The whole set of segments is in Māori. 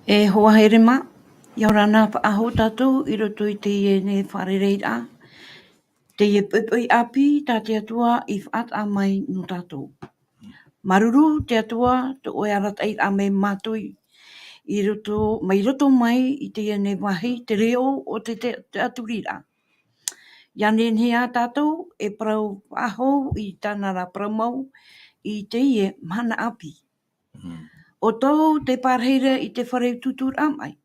E hoa here ma, iau rana pa aho tatou I roto I teie ne wharereira. Teie pepei api ta te atua I whaat a mai no tatou. Mārû te atua to oe aratai a me mātoi I roto, mai roto mai I teie ne wahi te reo o te aturira. Iane hea tatou e parau aho I tānara paramau I teie mana api. O tau te parheira I te whareu tutur amai.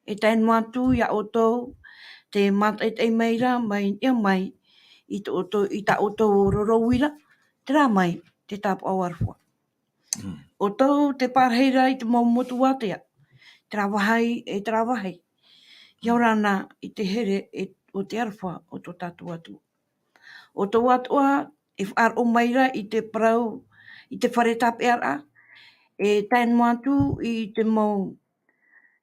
E taen matu ia o tau te mata e meira mai ia mai I ta o tau rorouira te rā mai te tapu au arwha. O tau te parheira I te maumotu watea te rā wahai e te rā wahai. Iau rana I te here o te arwha o tō tātou atua. O tō atua e whaoromaira I te parau I te whare tape ara e taen matu I te mau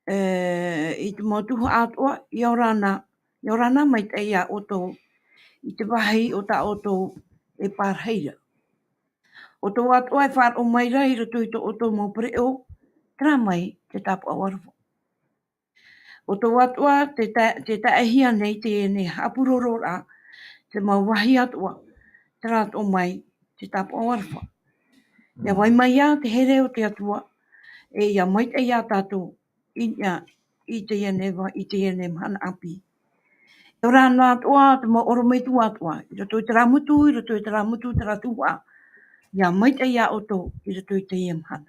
I te motuhu atua, iau rana maitai a oto I te wahi o ta oto e pārheira. O tō atua e whaar o maira I roto I tō oto mau preo, tera mai te tapu au arwha. O tō atua te taehia nei te ne hapurorora te mau wahi atua, tera o mai te tapu au arwha. Ia wai mai a te here o te atua, e ia maitai a tātou I te iene mana api. E ora nā atua te haaoromai tu atua. I roto I te ramutu, I roto I te ramutu te ratua. Ia maitai a oto I roto I te iemhana.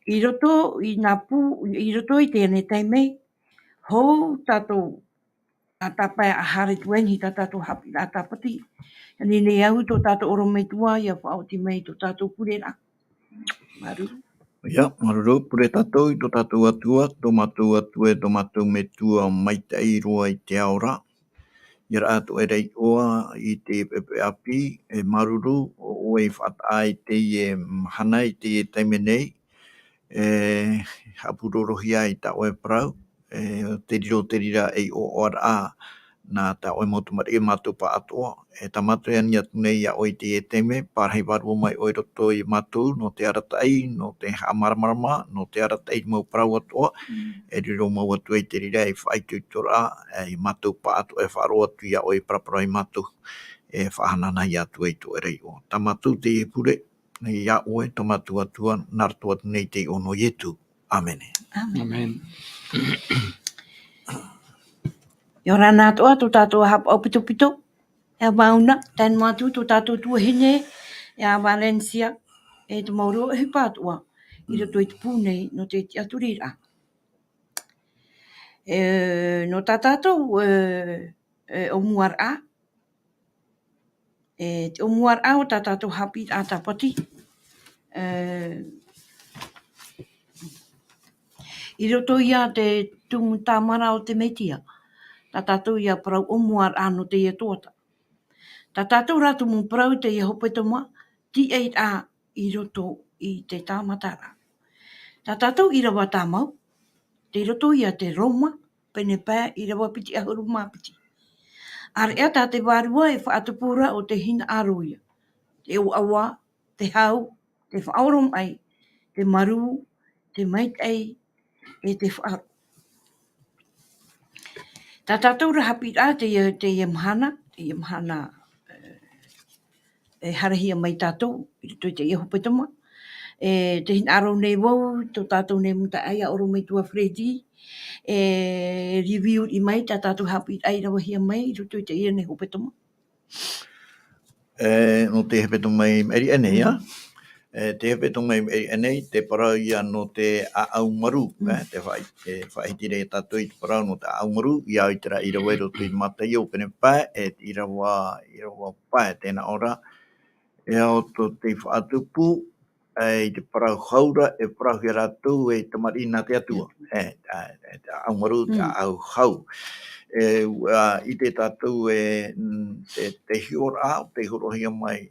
I roto I nā pū, I roto I te ane teimei, hou tātou a tapai a hare tuenhi tā tātou haapiiraa tāpati. Ni nei au tō tātou oromai tua, ia whaoti mei tō tātou purera. Mārû. Ya, mārû, pure tatou I tō tātou atua, tō mātou atua, tō mātou me tua maitai roa I te aora. Ira atu e rei oa I te pepe api, e mārû, o oe whaata I teie hana I teie taimenei, hapurorohia I ta oe parau, te rira e oaoa a nā ta oe motumari e mātou pa atoa. E tamatara'a ni atu nei a oe te teme, pārhei Varua mai oe roto I mātou, no te aratai, no te haamaramarama, no te aratai mau parau atoa, e riro mau atu e te rira e whaitu I tora, e mātou pa atoa e whaaro atu I a oe parapara I mātou, e whahanana I atu e to e rei o. Ta mātou te e pure, nei a oe, to mātou atua, narato atu nei te ono ietu. Amene. Amen. Ia ora nā toa tō tātou hap au pito pito. E mauna, taen matu tō tātou tuahine, e a Valencia, e te mauro e hipātua. I roto I te pūnei no te aturira. No tā tātou o muara. Te o muara o tā tātou haapiiraa tāpati. I roto ia te tumu TAMARA o te MESIA. Tā tātou ia parau o muara no teie toata. Tā tātou rātu mō parau teie hepetoma, TAE I roto I te tamatara'a. Tā tātou Irava tāmau, te roto ia te Roma, pene pā Irava piti ahuru māpiti. Are ea tā te Varua e faatupu o te hinaaro ia. Te oaoa, te hau, te faaoromai, te mārû, te maitai, e te faaroo. Tā tātou haapiiraa teie mahana, e harahia mai tātou, I roto I te hepetoma. Te hinaaro nei wau, tō tātou nei maitai a oromai tua Fredi, review I mai tā tātou haapiiraa I rawahia mai, I roto I te ia nei hepetoma. No te hepetoma I eri ene, ia. Te hepetoma I eri ene, te parau ia no te aaumaru, te whaitire tātou I te parau no te aaumaru, ia I te ra Irava I roto I mata I o pene pā, e Irava pā e tēnā ora, e o te faatupu, I te parau haura, e parau hia rātou, e tamarina te atua, te aaumaru, te au hau. I te tātou te hiora, te horohia mai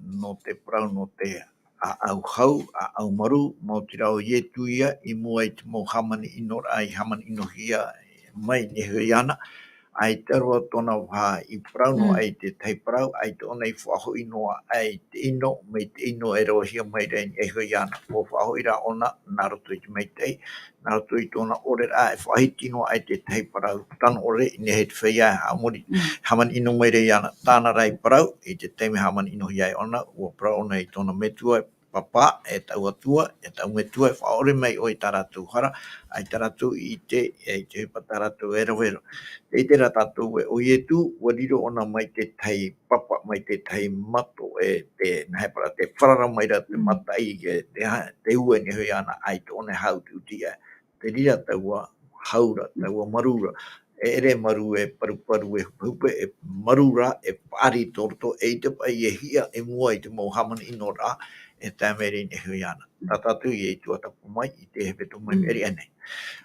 no te parau no te au hau, au maru, mo te rau ietu ia, I mua I te mau hamani inora, I hamani inohia mai ni hui ana, ai te roa tona wha I parau no ai te tei parau, ai te ona I whaho inoa ai te ino, me te ino e roa hia mai reini e hui ana. O whaho ira ona, nā roto I te maitai, nā roto I tōna ore a e whahiti inoa ai te tei parau. Tana ore, ne he te whea hamori, haman ino mai rei ana. Tāna rai parau, I te teime haman ino hiai ona, ua parau ona I tōna metua, papa, e tau atua, e tau metua, e whaoromai o I taratu hara, ai taratu I te hepa taratu ero. E te ra tātou e o ietu, wariro ona mai te tai papa, mai te tai mato, e te nahepara, te wharara mai ra te matai, te ue ni hui ana ai te one hau te utia. Te rira taua haura, taua marura, e ere maru e paru e hupe, e marura, e pari torto, e te pai e hia, e mua I te mohaman inora, e tāmeri ni hui ana. Tā tātou I e tuatapapa mai, I te hepetoma eri anei.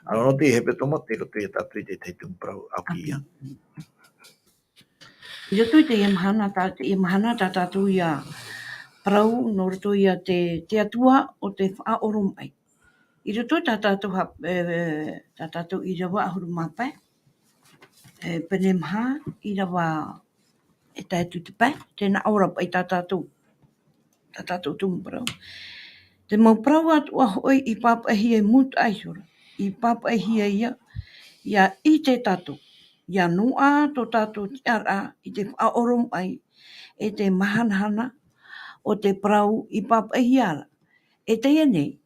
Ano te hepetoma, te roto I tātou I te teitung parau api ia. I roto I te mahana tā tātou ia parau, no roto ia te atua o te faaoromai. I roto tā tātou Irava ahuru maitai, pene maha Irava e tai tu te pai, tēnā aura pai tā tātou tumu parau. Te mau parau atua hoi I papahi e mut aihora, I papahi ia I te tātou. Ia noa tō tātou tiara I te whaoromai e te mahanahana o te parau I papahi ara. E teie nei,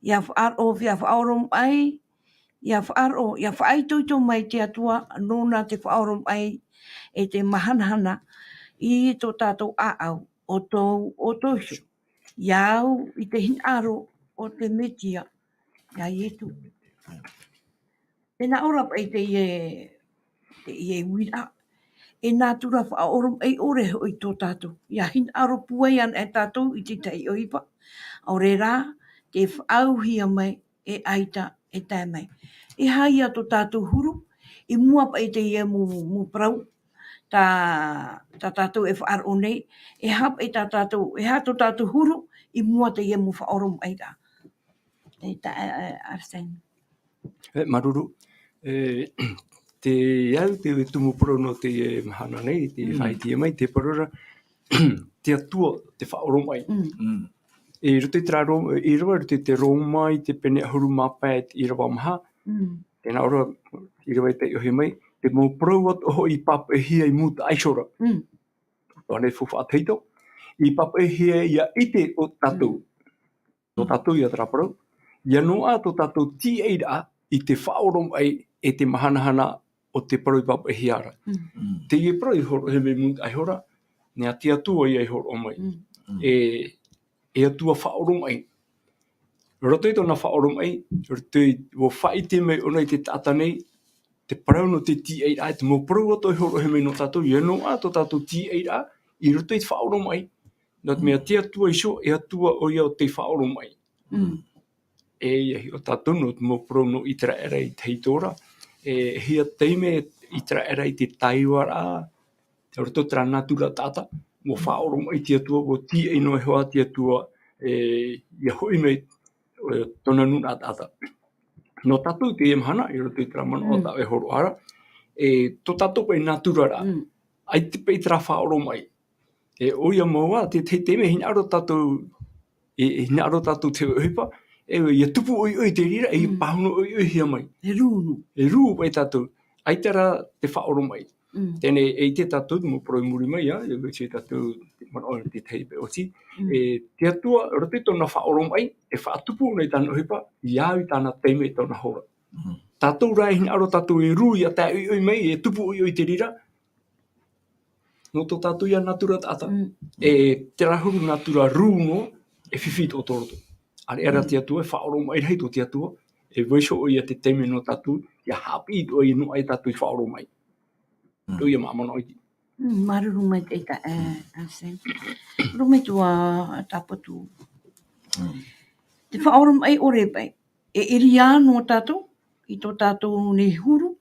ia whaoromai, ia whaitoito mai te atua nōna te whaoromai e te mahanahana I tō tātou aau o tōsho. Iau I te hinaaro o te MESIA, ia ietu. Tēnā ora pai te ie wira, e nā tura whaoromai ore hoi tō tātou. Ia hinaaro puai an e tātou I te tei oipa. Aure rā, te whaauhia mai e aita e tai mai. E haia tō tātou huru, I mua pai te ie mu parau, tā tātou e whaaro nei, e hap e tā tātou, e hato tātou huru, I mua te ie mu whaoromai rā. E tā arsen. Mārû, te iau te tumu pro no te mahana nei, te whaitia mai, te parora, te atua, te whaoromai. E rote Irava, rote te rōmai, te pene ahuru mapet Irava maha. Tēnā ora, Irava I te ohe mai, te mō prau atu I papahia I muta aishora. Tōne fuwha teito. I papahia ia ite o tātou. Tō tātou ia traparau. Ia noa tō tātou tieira I te whaoromai e te mahanahana o te parau I papahia ara. Te ie parau I horo he me muta aishora, nea te atua I horo mai. E atua whaoromai. Rotoi tōna whaoromai, rotoi wo whaite mai ona I te tata nei, te parau no te tieira, te mō parau ato I horo he mei no tātou, ia noa tō tātou tieira, I rotoi te whaoromai. Nā te mea te atua iso, e atua o ia o te whaoromai. E ia o tātou no te mō parau no I tera era I te heitora, e hia teime I tera era I te taiwara, te roto tera natura tata, mō whaoromai te atua, wo tie no e hoa te atua, ia hoi mei, tona nuna tata. No tātou te mahana, I roto I tera mana o tau e horo ara, tō tātou pai natura ra, ai te pai tera whaoromai. E oia maua, te teime hinaaro tātou, hinaaro tātou te uhipa, ia tupu oi te rira, pāhono oi hia mai. E rūnu. E rū pai tātou, ai tera te whaoromai. Tēnei, te tātou, mō proi muri mai, ia te tātou, mana o te teipe oti, te atua, rote tōna whaoromai, e faatupu nei tāna uhipa, iau I tāna teime tōna hora. Tātou rai hinaaro tātou e rū, ia tā oi mai, e tupu oi te rira, no tō tātou ia natura tata. Te rahuru natura rūno, e whiwhi tō tōroto. Are era te atua, e whaoromai rei tō te atua, e waiso o ia te teime no tātou, ia hapi o ia no ai tātou I whaoromai. Tō ia mamana oiti. Mārû mai te ika arsen. Rumai tua tāpatu. Te whaoromai ore pai. E iri anō tātou, I tō tātou nei huru,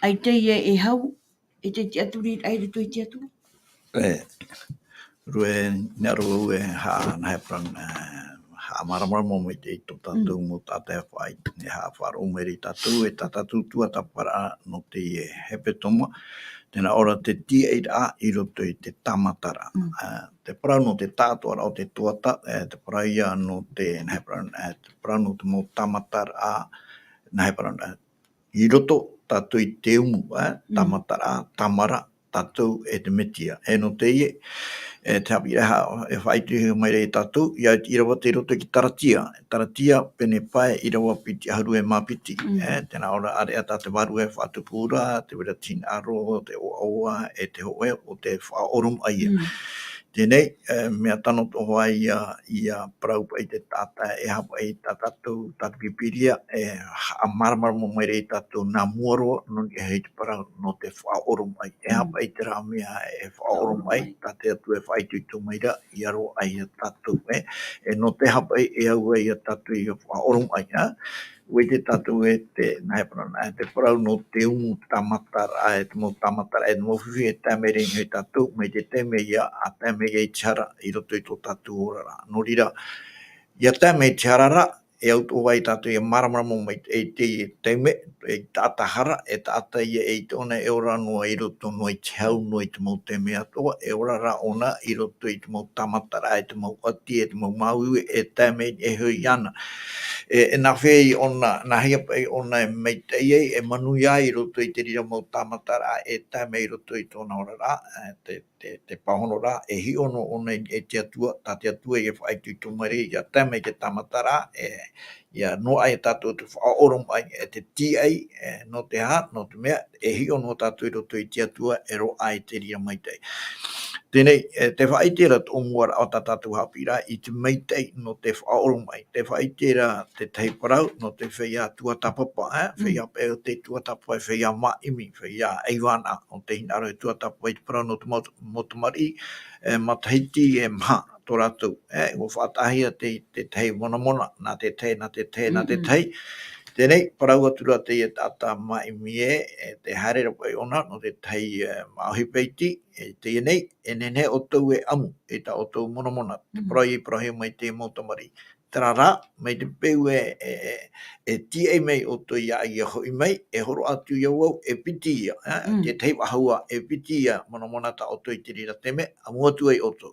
ai teie e hau, e te aturi, ai rito I te atua. Rue naro e ha na hepran haamarama mo mai te to tatou mo tatai whai, ne faaromai tatou tatou tuataparaa no teie hepetoma, tēnā ora te teie I roto I te tamatara'a. Te parau no te tātua o te toata, te parau ia no te parau no te mo tamatara'a, I roto tatou I te umu, tamatara'a, tamara, tatou te MESIA. No teie, te haapiiraa whaitu mai rei tatou, ia Irava te roto ki taratia pene pai Irava piti ahuru mapiti. Tēnā ora are ata te Varua faatupu te hinaaro, te oaoa, te hoe o te faaoromai. Tēnei, mea tano toho ai ia parau pai te tata hapa I tatou pipiria, maramara mo mai rei tatou nā muaro no hei te parau no te faaoromai. Hapa I te rā mea faaoromai, tate atu whaitu I tō maira, I aro ai tatou. No te hapa au ai tatou I faaoromai. Wei te tatou te parau no te umu tamatara'a, te mo tamatara'a, te mo whiwhi tāmere hei tatou, mai te teme ia a teme I tiara I roto I tō tatou orara. No rira, ia teme tiarara, au tō wai tatou ia maramara mai te teme, tātahara, tāta ia tōna ora noa I roto noa I te hau noa I te mau teme atoa, orara ona I roto I te mau tamatara'a, te mau ati, te mau mauiwe, teme hui ana. Nā whei ona, nā hia pai ona maitai manui ai roto I te rira mau tamatara'a tāme I roto I tōna orara, te pahono rā, hi ono ona te atua, tā te atua I whaitu I tō mare, ia tāme te tamatara'a, ia no ai tātou te whaoromai, te teie, no te ha, no te mea, hi ono tātou I roto I te atua, ro ai te rira maitai. Tēnei, te whaitera tō muara o tātou haapiiraa I te maitai no te faaoromai. Te whaitera te tei parau no te whaia tuatapapa, whaia peo te tuatapapa, whaia maimi, whaia eiwana o te hinaaro tuatapapa I te parau no te motomari, matahiti maha tō rātou. O whaatahia te tei mona, nā te tei. Tēnei, parau atura te tata maimi te harera pai ona no te tei maohipeiti, te nei, nene o tau amu, ta o tau mona, te parau mai te motomari. Tarara, mai te peu tie mei o tau ia hoi mai, horo atu ia wau, piti ia, te tei wahua, piti ia mona ta o tau I te rira teme, amu atu o tau.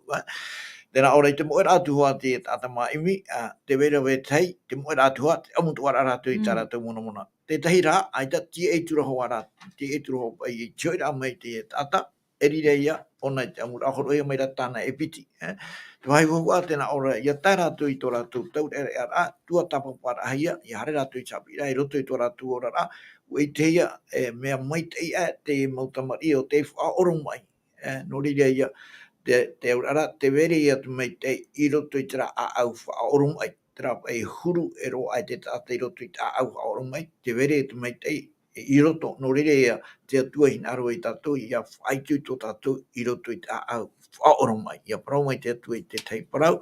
Tēnā ora I te moera atu hoa te tata maimi, te wera we tei, te moera atu hoa, te amutu ara rātou I tā rātou mona. Te tahi rā, ai ta tie turaho ara, tie turaho pai I tioi rā mai te tata, rire ia, ona te amura ahuru ia mai rā tāna piti. Te wai wua tēnā ora, ia tā rātou I tō rātou tau rā, tuatapapa ia hare rātou I haapiiraa, I roto I tō rātou ora rā, wei te ia, mea maitai te mautamari o te whaoromai, no rire ia, te aurara, te vere ia tu mai te I roto I te rā au whaoromai, te rā pai huru ro ai te tata I roto I te au whaoromai, te vere tu mai te I roto, no rere ia te atua hinaaro I tatou, ia whaitu tō tatou I roto I te au whaoromai, ia parau mai te atua I te tei parau,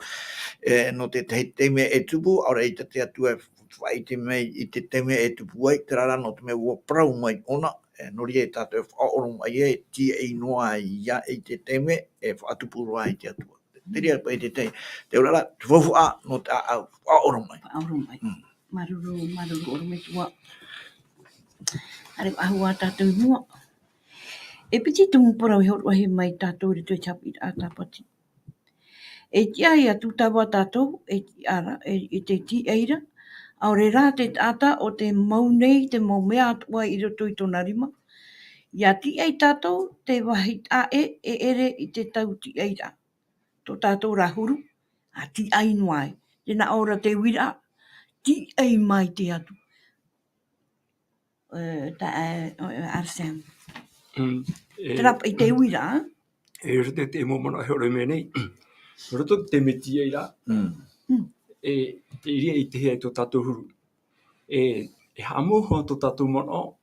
no te teime tupu, aura I te atua whaite mai I te teime tupu ai, te rara no te mea ua parau mai ona, no rie tātou whaoromai tie noa ia te teme, faatupu ai te atua. Te rea pai te tei, te urara, te whawhua no te au whaoromai. Whaoromai. Mārû oromai tua. Are ahua tātou mua. Piti tumu parau horo he mai tātou rito I haapiiraa tāpati. Tia ia tūtawa tātou, te tieira, aore rā te tata o te maunei, te mau mea atua I roto I tōna rima. Ia tiei tātou, te wahita ere I te tau tieira. Tō tātou rahuru, a tiei noai. Tēnā ora te wira, tiei mai te atu. Arsam. Te rapa I te wira, roto te momona horo me nei. Roto te MESIA ira. Iria I te hea I tō tātou huru. Hamo hoa tō tātou mono,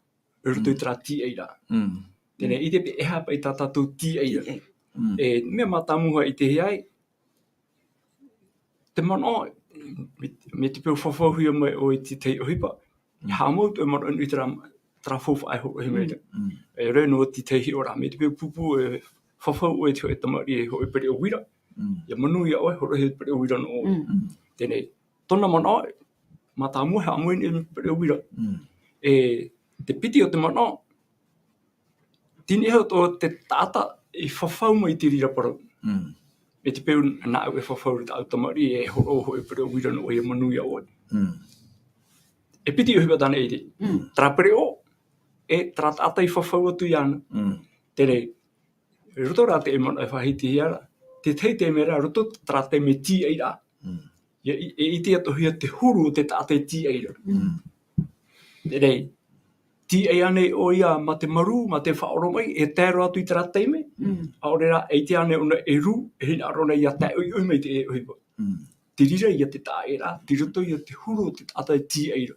roto I tera tie ira. Tēnei, I te pe hapa I tā tātou tie ira. Mea mātamuha I te heai, te mono, me te peo whawhauhia mai o I te tei ohipa. Hamo tu mono anu I tera whawha ai horo he meira. Reo no te tei hi ora, me te peo pupu whawhau o te tamari hoi pere o wira. Ia manu ia oi, horo he pere o wira no. Tēnei, tona mana mata mo ha mo ni wira te piti o te mana tini ho to te tata I whawhau mai te rira parau. Me te peu na au e whawhau ta autamari e horo e pere wira no e manuia oi. E piti o hiwa tana e te. Tra pere o e tra tata I whawhau atu iana. Tere, roto rā te e mana e whahiti hiara. Te tei te mera roto tra te me ti eira. E iti ato hia te huru o te tata e ti eira. Tere, ti e ane o ia ma te mārû, ma te faaoromai, e tēro atu I tera teime. Aorera, e te ane ona e rū, e hinaaro nei a te oi mai te e ohiwa. Te rira ia te tāera, te roto ia te huru o te tata e ti eira.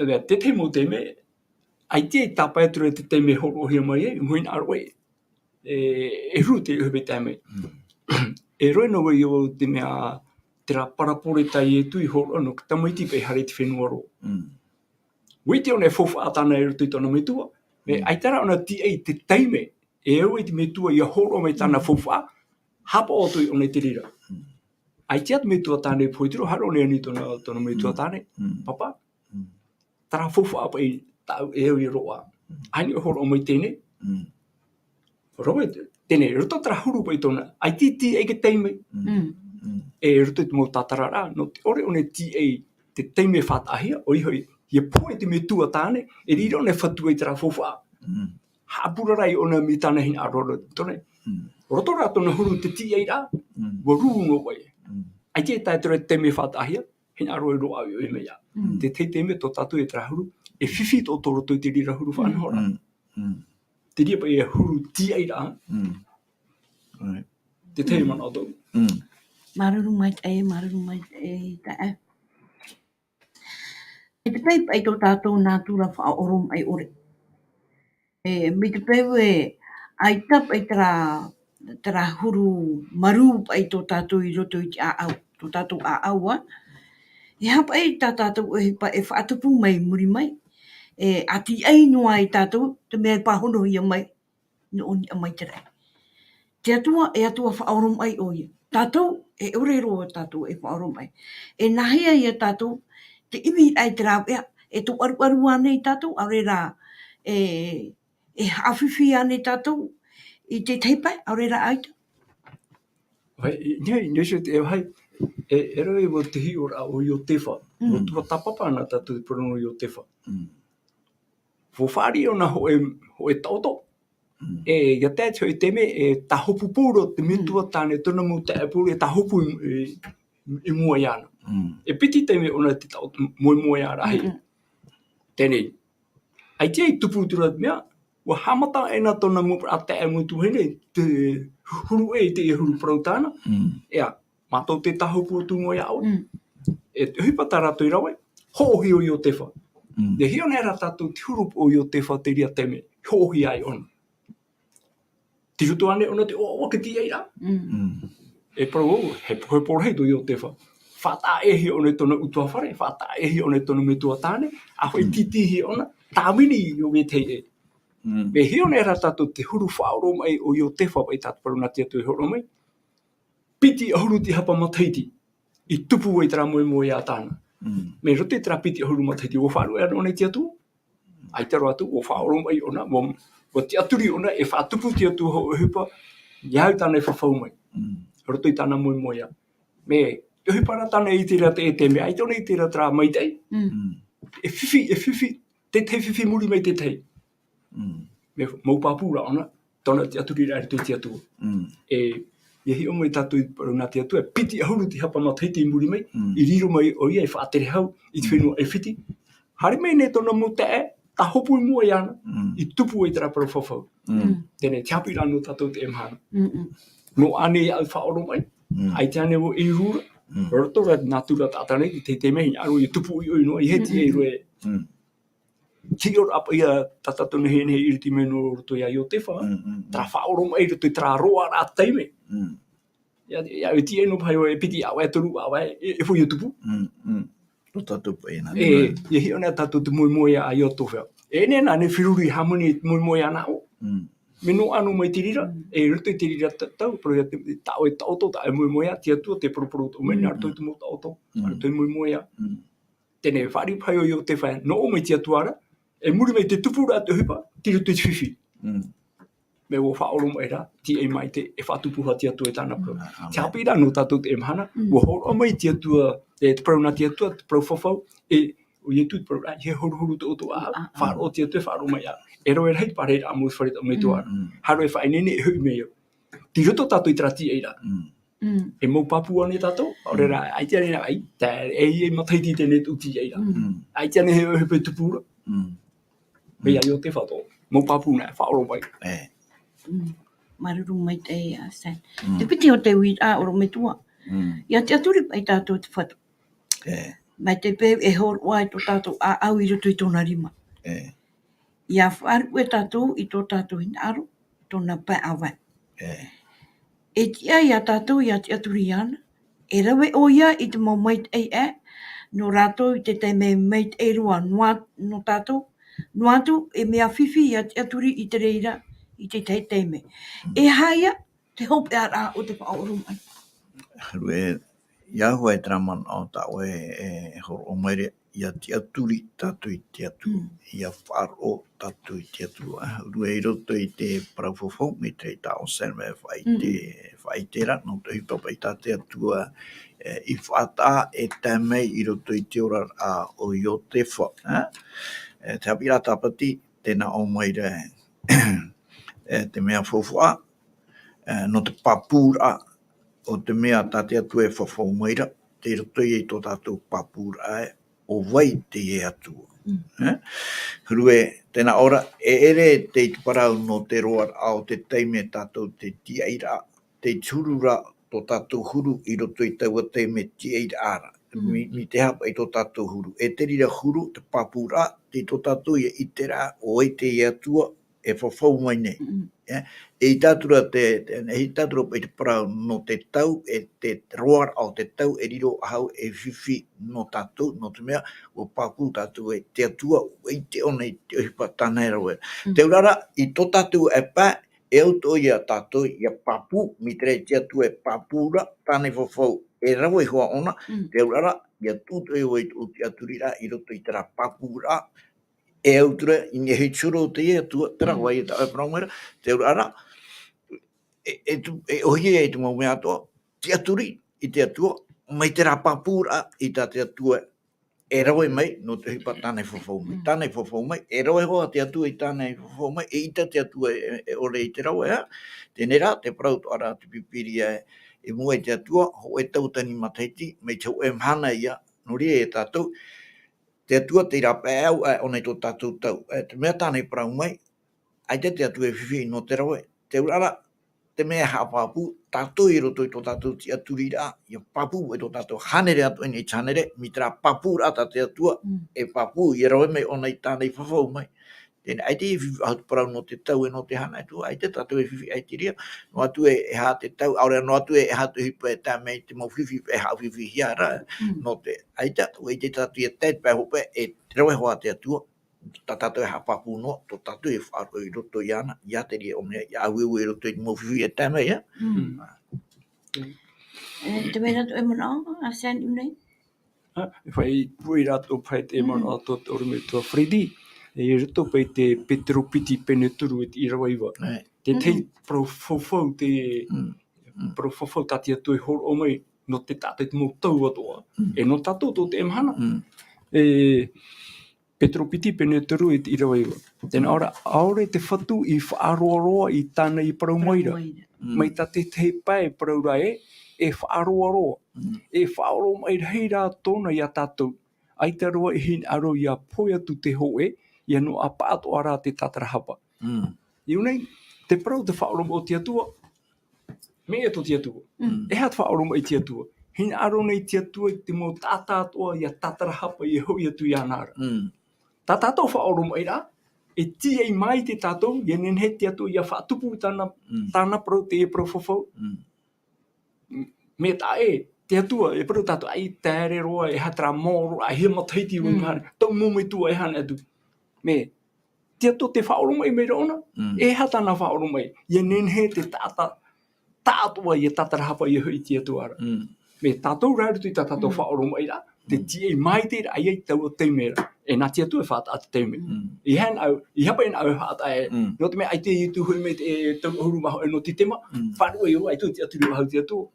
Te te mo te me, ai te e tāpai atura te te me horo hia mai e, mui hinaaro e rū te ohiwa te me. E roi no wei o te mea, te rā parapore tai e tui horo ano, ka tamaiti pei hare te whenua ro. Witi ona e fofa atana e rutu I tona metua. Me aitara ona ti ei te teime e au I te metua ia horo mai tana fofa. Hapa o tui ona te rira. Ai te atu metua tane poitiro haro ne ani tona metua tane. Papa. Tara fofa apa I tau e au I roa. Aini o horo mai tene. Roe tene ruto tara huru pai tona. Ai ti ei ke teime. E ruto te mo tatarara. No te ore one ti ei te teime whatahia. Oi hoi. Ia poe te me tua tāne, e rira ona whatua I tera fofa. Hāpurarai ona mi tāna hinaaro tone. Roto rā tona huru te ti ei rā, wa rū ngō wai. Ai te tai tura te me whatahia, hinaaro I roa I mea. Te te me tō tātou e tera huru, e whiwhi tō tō roto I te rira huru whanhora. Te ria pa e huru ti ei rā. Te te mana o tō. Mārû maitai tae. E te pei pai tō tātou nā tūra faaoromai ore. Me te peu e ai tap ai tera huru mārû pai tō tātou I roto I te aau, tō tātou aaua. E hapa ai tā tātou e faatupu mai muri mai. E ati ai noa I tātou, te mea pahono ia mai, no oni a mai te rai. Te atua e atua faaoromai o ia. Tātou e orero o tātou e faaoromai. E nahia ia tātou, te iwi ai te rāu ea, e tō aru ane I tātou, aure rā, e hawhiwhi ane tātou, I te teipai, aure rā aita. Vai, nei se te hai, e roi o te hi ora o I o tefa, o tuatapapa na tātou te porono I o tefa. Fo whāri ona ho e tauto, e ia tētio I te me, e tahopu pūro te metua tāne tona mu te apuru, e tahopu I mua iana. E piti te me ona te tau mua iara hei. Tēnei, ai te I tupu tura mea, wa hamata e na tona mu a te amutu hene, te huru e te huru parau tāna. Ea, mātou te tahopu o tumu ia au. E huipata rato I rawe, hohi o I o tefa. Ne hio nera tātou te huru o I o tefa te ria teme, hohi ai ona. Ti rutu ane ona te oaoa ke ti eira. E parau o, he porhei do I o tefa. Whata ehi ona tona utua whare, whata ehi ona tona metua tāne, a hoi titihi ona, tāwini I o me teie. Me hio nera tātou te huru whaoromai o I o tefa pai tātou paru nati atu I horomai. Piti ahuru ti hapa mataiti, I tupu wei tera moe a tāna. Me rote tera piti ahuru mataiti, o wharu e anone ti atu. Ai tero atu, o whaoromai ona, o ti aturi ona, e whatupu ti atu ho hupa, iau tāna e whawhau mai. Roto I tāna moe a. Me, e hupara tāna I tira te e te mea, ai tōna I tira tera maitai. E whiwhi, te whiwhi muri mai te tei. Me maupapura ona, tōna te aturi rai tui ti atu. E hi o mai tātou I paruna te atu, e piti ahuru ti hapa mataiti I muri mai, I riro mai o ia e whaatere hau, I te whenua e whiti. Hari mai ne tōna mu te e, ta hopu I mua iana, I tupu e tera paru whawhau. Tēnei, te hapi rāno tātou te emhana. No ane I au whaoromai, ai te ane o I rūra, roto ra nātura tātane, I te mehi aro I tupu I oinoa, I heti e roe. Ki ora apa ia tatatone hene I riti meno roto ia I o tefa, tra whaoromai roto I tra roa rā teime. Ia e ti eno pai o e piti awa e toru awa e fui o tupu. O tātou pai nā. E hi ona tātou te moe ia I o towhea. E nena ne whiruri hamoni moe ia nā o. Meno anu mai tirira, roto tirira tau, pro ia tau e tauto, ta e moia, tia tua te proporo o meni, arto i tumu tauto, arto i moia. Tene whari pai o te whae, no o mai tia tuara, e muri mai te tupura te hupa, tiro te whiwhi. Me o faoromai ra, ti e mai te e faatupu ha tia tua e tāna pro. Te haapiiraa no tātou te emhana, o horo mai tia tua, te prauna tia tua, te prau o ye tu pro ye horu to faaroo tia te faaromai a. E roi rei pare a mo whare o me tuara. Haro e whae nene e hui mea. Ti roto tātou i trati eira. E mau papua ne tātou, ore ra, ai tia rena ai, e mataiti tene uti eira. Ai tia ne he pe tupura. Mea yo te whato, mau papu na faoromai. Mārû maitai a sen. Te piti o te ui a oro me tua. Ia te aturi pai tātou te whatu. Mai te pe e horo ai tō tātou a au i roto i tōna rima. Ia whaaru e tātou i tō tātou hinaaro, tōna pai awa. E tia ia tātou ia te aturi ana. E rawe o ia i te mau maitai no rātou i te te me maitai rua no tātou. No atu e mea whiwhi ia te aturi i te reira i te te teime. E haia te hope ara o te faaoromai. Rue, ia hoa e traman o tau e horo o maire, ia te aturi tatu i te atu, ia faaroo tatu i te atu. Rue i roto i te paraufofo, me te tau sen me whaitera, no te hipapa i tate atua i whaata e tamei i roto i te ora o i o te wha. Te haapiiraa tapati, tēnā o maire te mea fofua, no te papura o te mea tate atu e whawhau maira, te roto i tō tātou papura o vai te e atua. Rue, tēnā ora, e ere te Parau no te roa ao te teime tātou te tieira, te turura tō tātou huru i roto i taua teime tieira ara. Mi te hapa i tō tātou huru. E te rira huru, te papura, te tō tātou i itera o e te e atua e whawhau mai nei. E i tātura i te Parau no te tau, e te roa ao te tau, e riro ahau e whiwhi no tātou, no te mea, o papu tātou e te atua, o i te ona i te ohipa tānei rawe. Te urara, i tō tātou e pā, e auto i a tātou, i a papu, mi te atua e papura, tānei whawhau, e rawe hoa ona, te urara, i a tūto e oi te aturira, i roto i tera papura, e autura, i ne hei churo te e atua, tera wai e tā e praumera, te urara, e ohi e te mau mea atoa, te aturi i te atua, mai tera papura i tā te atua, e rawe mai, no te hipa tānei whawhau mai. Tānei whawhau mai, e rawe hoa te atua i tānei whawhau mai, e ita te atua e ore i te rawe, tēnei rā, te parau ara te pipiri e mua i te atua, ho e tautani mataiti, mei tau e mhana ia, no rea e tātou, te atua te ira pēau o nei tō tātou tau. Te mea tānei parau mai, ai te atua e whiwhi no te rawe, te urara, te mea haapapu, tātou i roto i tō tātou ti aturira, ia papu e tō tātou hanere atu i chanere, mi tera papu rata te atua, e papu i rawe mai o nei tānei whawhau mai. Tēnei, ai te e whiwhi ahatu parau no te tau e no te hana atua, ai te tātou e whiwhi ai te ria, no atu e ha te tau, aure no atu e hatu hipa e tā mei te mau whiwhi e ha whiwhi hiara, no te, ai te atu e te tātou e tēt pē hope e te rawe hoa te atua, tā tātou e hapapu no, tō tātou e whaaro i roto i ana, ia te ria o mea, ia awiu i roto i mau whiwhi e tā mei, Te mea tu e mana a sen i nei? Whai pui rato pai te mana ato te ore me tua Fredi, e rito pai te Petropiti peneturu e te Irava iwa. Te tei profofau te profofau tati atu e horo o mai no te tātai te mo tau atoa. E no tātou tō te emhana. Petropiti peneturu e te Irava iwa. Tēnā ora, aore te whatu i whaaroaroa i tāna i parau maira. Mai ta te te pai parau rai e whaaroaroa. E faoromai hei rā tōna i a tātou. Ai te roa i hinaaro i a poi atu te hoe, i no a pāto ara te tatarahapa. Iu nei, te parau te faoromai o te atua, me e to te atua. E hat faoromai te atua. Hinaaro nei te atua i te mo tātātoa i a tatarahapa i hoi atu i anara. Tā tātou faoromai rā, e tie mai te tātou, i nenhe te atua i a faatupu tāna parau te e parau me tā e, te atua, e paru tātou, ai tēre roa, e hatra mōro, ai he mataiti roa, tau mōmei tua e hana atu. Me, tia to te whaoromai me rona, e hatana whaoromai, ia nenhe te tata, tātua ia tatarahapa ia hui tia tuara. Me tatou rāru tui ta tatou whaoromai ra, te tie maitai ra, ai tau o teimera, e nā tia tu e whaata atu teimera. I han au, I hapa ina au haata e, no te mea ai te tu hui me te tau ahuru maho e no titema, whanua i o ai tu tia tu hau tia tu.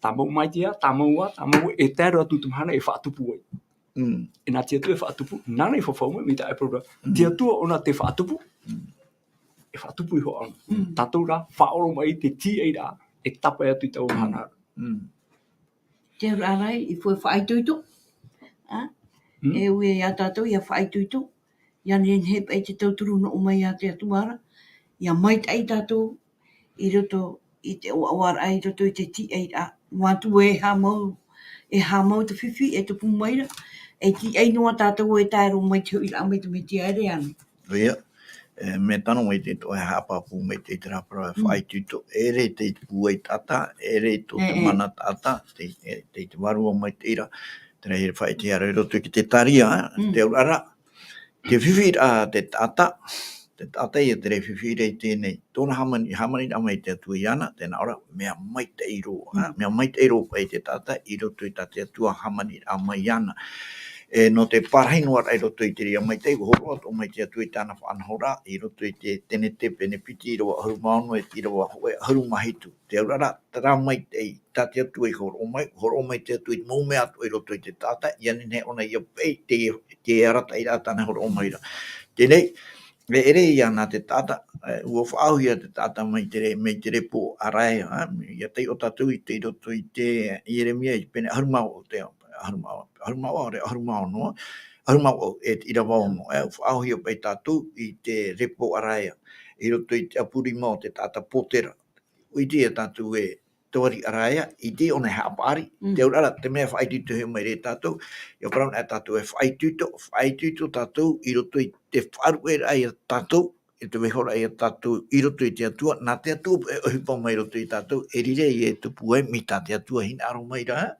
Tamau maitia, tamau e tēra atu tumhana e faatupu ai. E nā tia tu e faatupu, nana I whawhauma, mi ta e prora. Tia tua ona te faatupu, e faatupu I ho ana. Tatou ra, whaoromai te tie ra, e tapa atu I tau mahana. Te arai I fue whaituitu. E ue ia tātou ia whaituitu. Ia nen hep e te tauturu no o mai a te atuara. Ia maitai tātou I roto I te oaoa ai roto I te tie ra. Watu e hamau. E hamau te whiwhi e te pumaira. E ti ei noa tātou e tāro mai te hui mai te me te aere anu. Ia, me tano mai te toa haapapu mai te rapara whaituto, ere te puai tata, ere to te mana tata, te Varua mai te ira, tera here whaiti ara roto ki te taria, te urara, te whiwhira te tata ia te re whiwhira I tēnei, tōna hamani a mai te atua iana, tēnā ora, mea maitai roa, mea maitai roa pai te tata, I roto I te atua hamani a mai iana. No te parahinua ai roto I te ria maitai, horo o mai te atua I tāna whanahora, I roto I te tene te pene piti, I roa ahuru maunu e I roa ahuru mahitu. Te aurara, tara maitai, tā te atua I horo mai te atua I maume atu I roto I te tata, ia nene ona ia pei te arata I rā tāna horo mai ra. Tēnei, me ere ia nā te tata, ua whaauhia te tata mai te re po arai, ia tei o tātou I te roto I te Ieremia I pene ahuru mau o te ahuru e te Irava ono, whaauhia pai tātou I te repo araia, I roto I te apuri mau te tata potera. Ui te tātou e toari araia, I te ona haapari, te urara, te mea whaituto he mai re tātou, ia parau e tātou e whaituto tātou, I roto I te wharu e rai tātou, I te wehora e tātou, I roto I te atua, nā te atua e ohipa mai roto I tātou, e rire I e tupu e mi tā te atua hinaaro mai ra.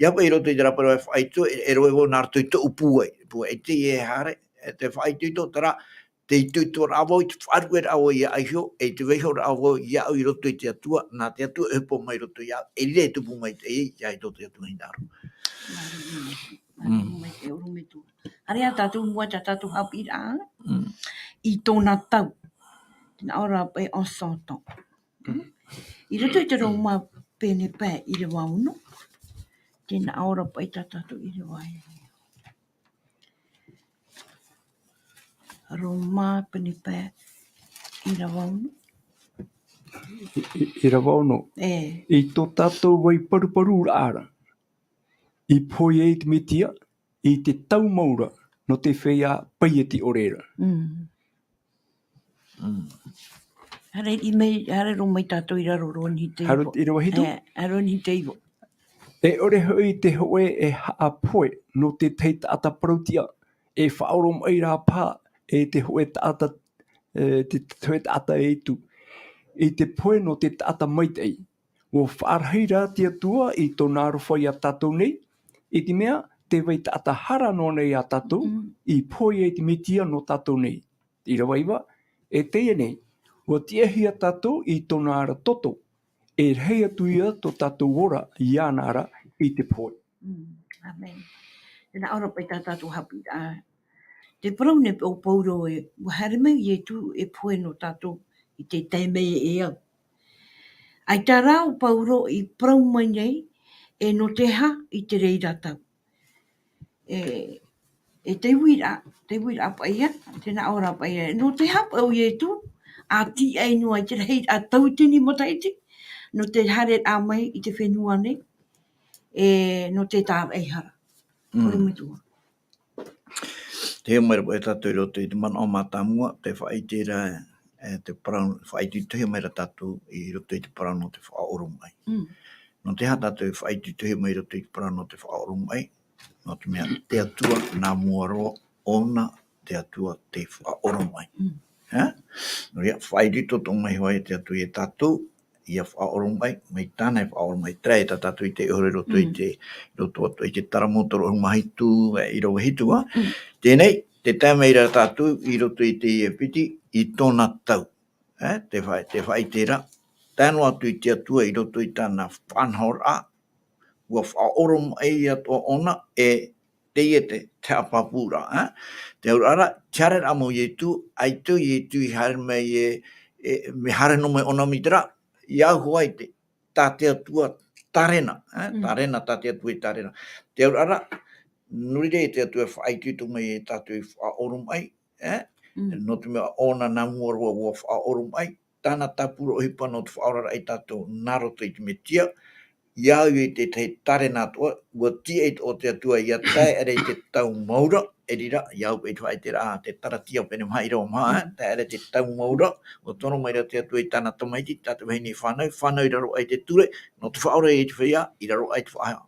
Ia pa I roto I te raparo e whaituto, e roewo nā roto I te upu e te e hare, te whaituto, tara, te tuitua rāwau I te wharu e rāwau I aihio, e te wehora rāwau I au I roto I te atua, nā te atua e hipa mai roto I au, e rire tupu mai te e, ia I roto I atua hinaaro. Mai te uru me tu. Harea tātou mua ta tātou haapiiraa. I tōna tau. Tēnā ora pai o soto. I roto I te roma pene pē I re wauno. Tēnā ora pai ta tātou I re wai. Roma pene pē I re wauno. Irava ono. I tō tātou wai paru ara. I poi e te mitia, I te tau maura, no te whea pai e te orera. Hare ro mai tātou I raro roni te iwo. Haro I rawa hitu? Roni te iwo. E ore hui te hoe e haa poe no te tei taata parautia, e faaoromai rā pā, e te hoe taata, te hoe taata e tu. I te poe no te taata maitai, o whaarhei rā te atua I tō nāro whai a tātou nei, I te mea te wai taata hara no nei a tātou, I poe e te mitia no tātou nei. I rawa iwa, e teie nei, o tiehi a tātou I tō nāra toto, e rei atu ia tō tātou ora I ānara I te poe. Amen. Tēnā ora pai tā tātou haapiiraa. Te parau ne o pauro e, wahare mai I tu e poe no tātou I te teimei e au. Ai tā rā o pauro I parau mai nei, e no te ha I te reira tau. E te wira pa ia, tēnā ora pa ia. No te ha pau I tu, a ti ai noa I te rei a tau tini mota iti, no te hare a mai I te whenua nei, no te tāra ei hara. Oi mitua. Te mai rapo e tātou I roto I te mana o mātāmua, te whaitira te parau, whaituto he mai ra tātou I roto I te parau no te faaoromai. No te ha tātou whaituto he mai roto I te parau no te faaoromai, no te mea te atua nā muaroa ona te atua te faaoromai. No rea whaituto tō mai hoa te atua I tātou, ia faaoromai, mai tāna I faaoromai, trai tā tātou I te ore roto I te roto atu I te taramotoro mahitu, I rawa hitua. Tēnei, te tameira tatou I roto I teie piti I tōna tau. Te whai tērā. Tēnu atu I te atua I roto I tāna whanhora. Ua faaoromai atua ona teie te taapapura. Te aurara, tiare amo ietu, aitu ietu I hare mai me hare no mai ona mitera, iau hoai te tate atua tarena. Tarena, tate atua I tarena. Te aurara, nurire te atua whaaitu mai tātou faaoromai. No te mea ona na muarua ua faaoromai. Tāna tapuro hipa no te whaorara I tātou naroto I te metia. Iau I te tarena toa, ua tia o te atua ia tae ere I te tau maura, erira, iau I te whae te rā, te taratia pene mai rao maa, tae ere te tau maura, o tono mai rao te atua I tāna tamaiti, tātou hei ni whanau, whanau I raro ai te ture, no te whaora I te whaia, I raro ai te whaia.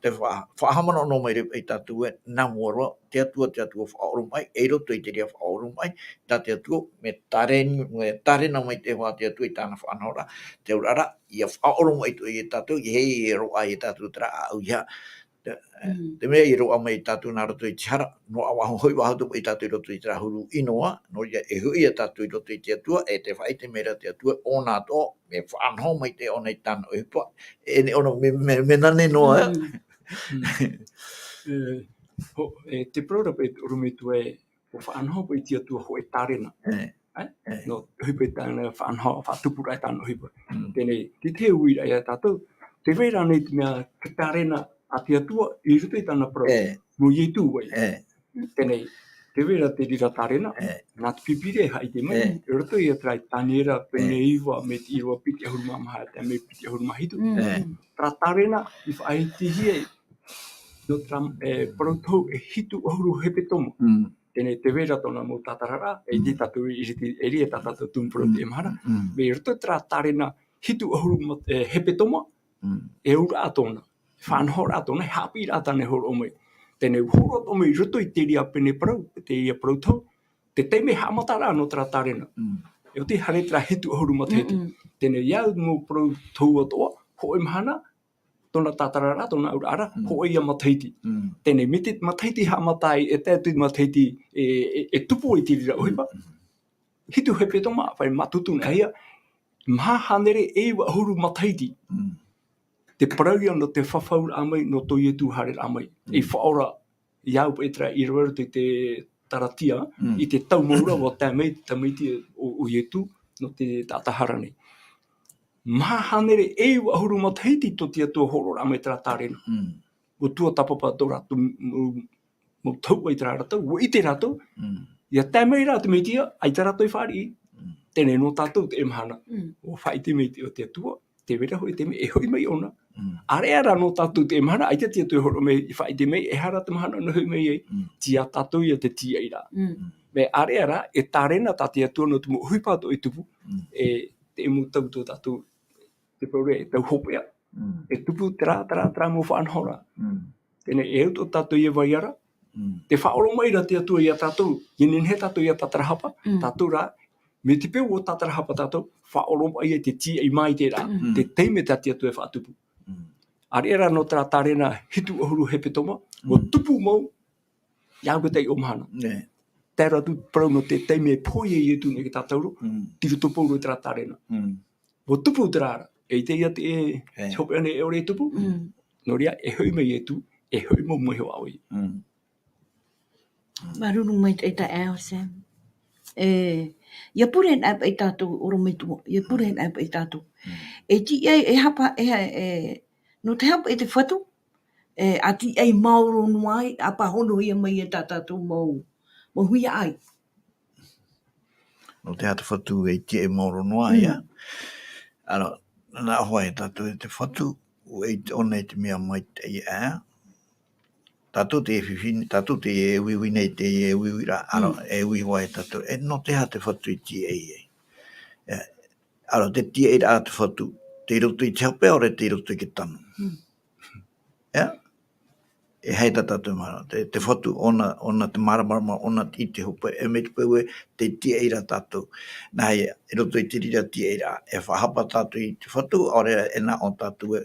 Te whahamana no mai reo I tātou nā muaroa, te atua whaoromai, e roto I te rea whaoromai, tā te atua me tarena mai te hoa te atua I tāna whanahora, te urara, ia whaoromai tu I tātou, I hei e roa I tātou tera au ia, te mea I roa mai tātou nā roto I te hara, no awaho hoi wahatu I tātou roto I te rahuru inoa, no ia e hui a tātou I roto I te atua, e te whai te mera te atua, o nā tō, me whanho mai te ona I tāna o hipa, e ne ona me nane noa, Te prora pe rume tu o whaanho pe tia tua ho e tarena. No hipa tāna whaanho, faatupu rai tāna hipa. Tēnei, te uira ia tātou, te reira nei te mea te tarena a tia tua, I ruto I tāna prora. Mo I tu wai. Tēnei, te reira te rira tarena, nā te pipire hai te mai, ruto I atrai tānera pene iwa me te irua piti ahuru mamaha, te me piti ahuru mahitu. Tra tarena, I whaitihie, no tram parau hitu ahuru hepetoma. Tēnei te wera tona mo tamatara'a, e te tatou e ria tatou tumpuro te mara. Me roto tra tarena hitu ahuru hepetoma, e ura atona. Whanhora atona, haapiiraa tane haaoromai. Tēnei horo tome roto I te ria pene parau, te ia parau tau, te teime tamatara'a no tra tarena. E o te hare tra hitu ahuru matahiti. Tēnei iau mo parau tau atoa, ho e mahana, tona tatarara, tona aurara, ho ia matahiti. Tēnei, me te matahiti matai, e tētu matahiti e tupu I te rira ohipa. Hitu hepetoma, whai matutu na hea, maha hanere e wa ahuru matahiti. Te parauia no te whawhaura amai, no toi e tu hare amai. E whaora, iau e tra I raro te taratia, I te tau maura wa tamaiti o ietu, no te tātahara nei. Maha hanere e wa ahuru matahiti to te atua horora amai tra tarena. O tuatapapa tō rātou mo tau ai tra rātou, o I te rātou, ia tēmei rā te meitia, ai te rātou I whāri, tēnei no tātou te emahana, o whai te meitia o te atua, te wera hoi te mei, e hoi mai ona. Are ara no tātou te emahana, ai te atua horo mei, I whai te mei, e hara te mahana no hoi mei ei, tia tātou ia te tia ira. Me are ara, e tarena tā te atua no tumu huipāto I tupu, e te emu tau tō tātou, te paure e tau hopea, e tupu tra mo whaanhora. Tēnei e auto tātou ia vai ara, te whaoromai ra te atua ia tātou, inen he tātou ia tatarahapa, tātou rā, me te peo o tatarahapa tātou, whaoromai e te tia I mai te rā, te teime tā te atua e faatupu. Are era no tra tarena hitu ahuru hepetoma, o tupu mau, iau ko tei o mahana. Tēra tu parau no te teime e poi e tu ne ki tātauru, tiru tupu uro tra tarena. O tupu te rāra, e te ia te e hope ane e ore tupu, no ria e hoi mai e tu, e hoi mo mohe o aoi. Mārû mai te ta eo Sam. Ia puren ap e tātou oromitua, ia puren ap e tātou. E ti e hapa no te hapa e te whatu, a ti e mauro nuai, a pahono ia mai e tātou mau huia ai. No te hata whatu e ti e mauro noa ia. Ano, nā hoa e tātou e te whatu, o e te ona e te mea mai te i ea. Tātou te e whiwhini, tātou te e wiwi nei te e wiwi ra, ano, e wiwi hoa e tātou. E no te hata whatu I ti e e. Ano, te ti e ra te whatu, te roto I te hapea, ore te roto I ke tanu. E hei tātou mara, te whatu, ona te marama, ona I te hopa, e me te pau te ti e ra tātou. Nā hei, e roto I te rira ti e ra, e whahapa tātou I te whatu, ore e nā o tātou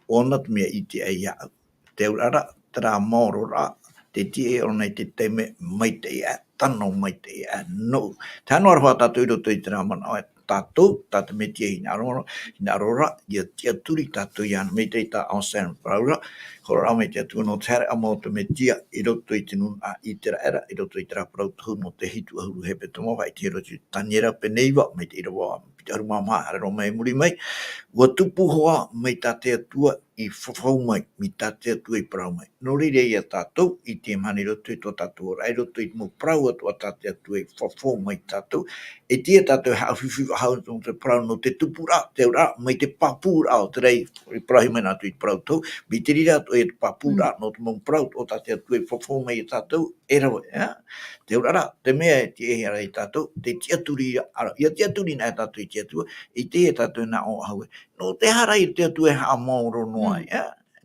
ona te mea I te e iau. Te urara, tera maoro ra, te tie o nei te teme maitai tano maitai no. Tano arwa tatou iro toi tera mana o tatou, tata me tie hinaaro ra, ia tia turi tatou iana maitai ta onsen praura, hora me te atu no tere amo te me tia iro toi tinu a itera era, iro toi tera prau tu no te hitu ahuru hepetoma, vai te iro tu taniera peneiva, me te Irava, pitaru mama, harero mai muri mai, ua tupu hoa mai tate atua i whawhau mai, mi tate atua i parau mai. No rire ia tātou, i te mani roto i tō tātou ora, i roto i mo parau atua tate atua i whawhau mai tātou, e tia tātou hao whiwhi hao no te parau no te tupu ra, te ora, mai te papu ra o te rei, i parahi mai nātu i parau tau, mi te rira atua i te papu ra, no te mong parau o tate atua i whawhau mai i tātou, e rawa, te ora, te mea e te ehe ara i tātou, te tia turi ara, ia tia turi na e tātou i tia tua, i te e tātou na o haue. No te hara i te atu e haa mauro noa,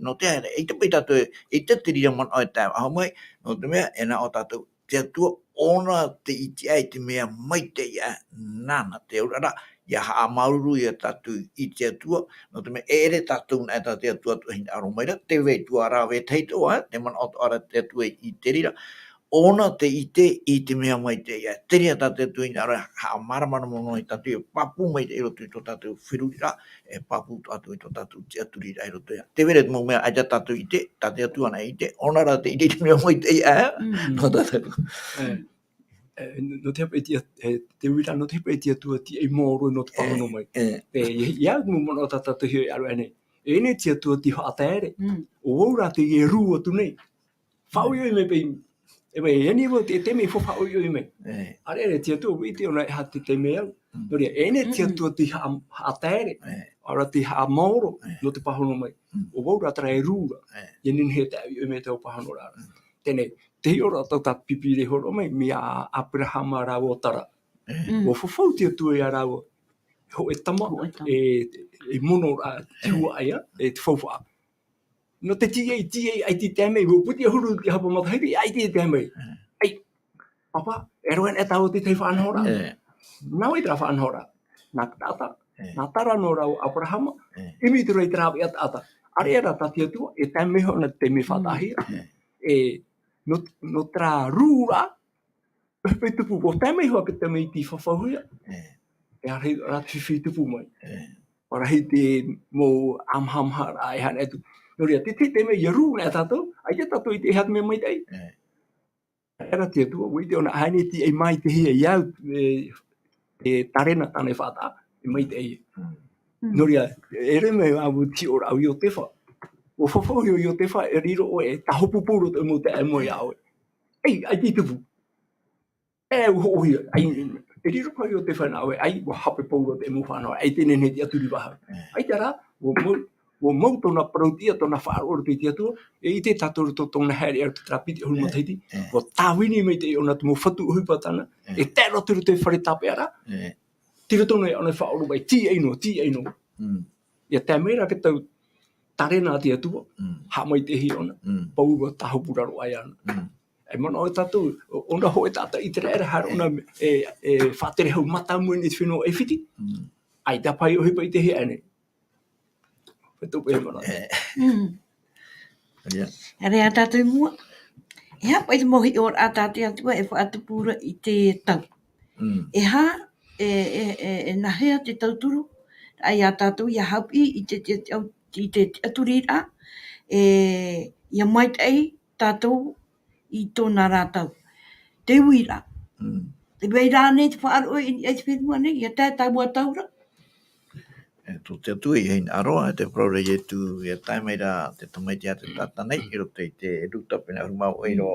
no te hara, i te pai tātou, i te tiri man o e tā hau mai, no te mea, e na o tātou, te atua, ona te iti ai te mea maitai nana, te urara, ia haa mauru i a tātou i te atua, no te mea, ere tātou na e tā te atua tu hinaaro maira, te wei tua ara we teito, te man o ara te atua i te rira, ona te ite i te mea mai te ia. Teria tate tui nga ora haa maramana mono i tatu i papu mai te erotu i tō tatu whirurira, e papu atu i tō tatu te aturira erotu ia. Te were mō mea aia tatu i te, tate atu ana i te, ona ra te ite i te mea mai te ia. No tatu. No te hapa te wira no te hapa tia tua ti e mōro no te pahono mai. Te ia mu mono tata te hoi alu ane. E ne tia tua ti haataere. O waura te e rū atu nei. Whau i me pei. E wei, e ni wo te teme i whawhau i me. Are ere tia tua wei te ona e ha te teme au. Noria, e ne tia tua ti haataere. Ara te ha mōro no te pahono mai. O waura tara e rūra. E nini he te au i me tau pahono rara. Tēnei, te ora tau ta pipire horo mai, mi a Abrahama rau o tara. O whawhau tia tua i a rau ho e tama, e mono a tua aia, e te whawha. No te tie ai ti tēmei, o puti ahuru ti hapa matahiri, ai ti tēmei. Ai, papa, e roen e tau te te whanhora. Nau i tera whanhora. Nā tata, nā tara no rau Abrahama, imi tura i tera i ata. Are era ta tia tua, e tēmei ho na te me whatahira. No tra rūra, pe tupu, o tēmei hoa ke tēmei ti whawhahuia. E arhei rati whiwhi tupu mai. Ora hei te mō amhamhara e hana etu. Noria, te tēmei i rūra e tātou, ai te tātou i te hat me maitai. Era tia tua, wei te ona haine ti e mai te hea iau, te tarena tāne whātā, e maitai. Noria, e re me awu ti ora au i o te wha. O whawhauhio i o te wha, e riro o e tahopupuro te mo te e moe aue. Ei, ai ti tupu. E u hohia, ai, e riro pa i o te whanau, ai, wa hape pauro te mo whanau, ai tēnen he ti aturi waha. Ai te rā, o mau tona parautia, tona faaroo te ti atua, e i te tātou to tona heri ar te trapiti hulu mataiti, o tāwini mei te ona tumo whatu huipatana, e tēro turu te whare tape ara, tira tona e ona faoromai, ti eino. Ia te meira ke tau tarena te atua, ha mai te hi ona, paua tahopuraro ai ana. E mana o tātou, ona ho e tātou i tere era hara ona e whatere hau mata mui ni te whenua e whiti, ai ta pai o hipa i te he ane. Petupe he mana. E rea tātou i mua. E hapa i te mohi o a tātou atua e whaatupura i te tau. E ha, e nahea te tauturu, ai a tātou i a haupi i te aturira, ia maitai tātou i tōna rātau. Te uira. Te weira nei te whaaro i te whenua nei, ia tātou a taura. Tō te atu i hinaaro, te praure i tu i a taimeira te tamaiti a te tata nei, i roto i te ruta pena rumau oiro,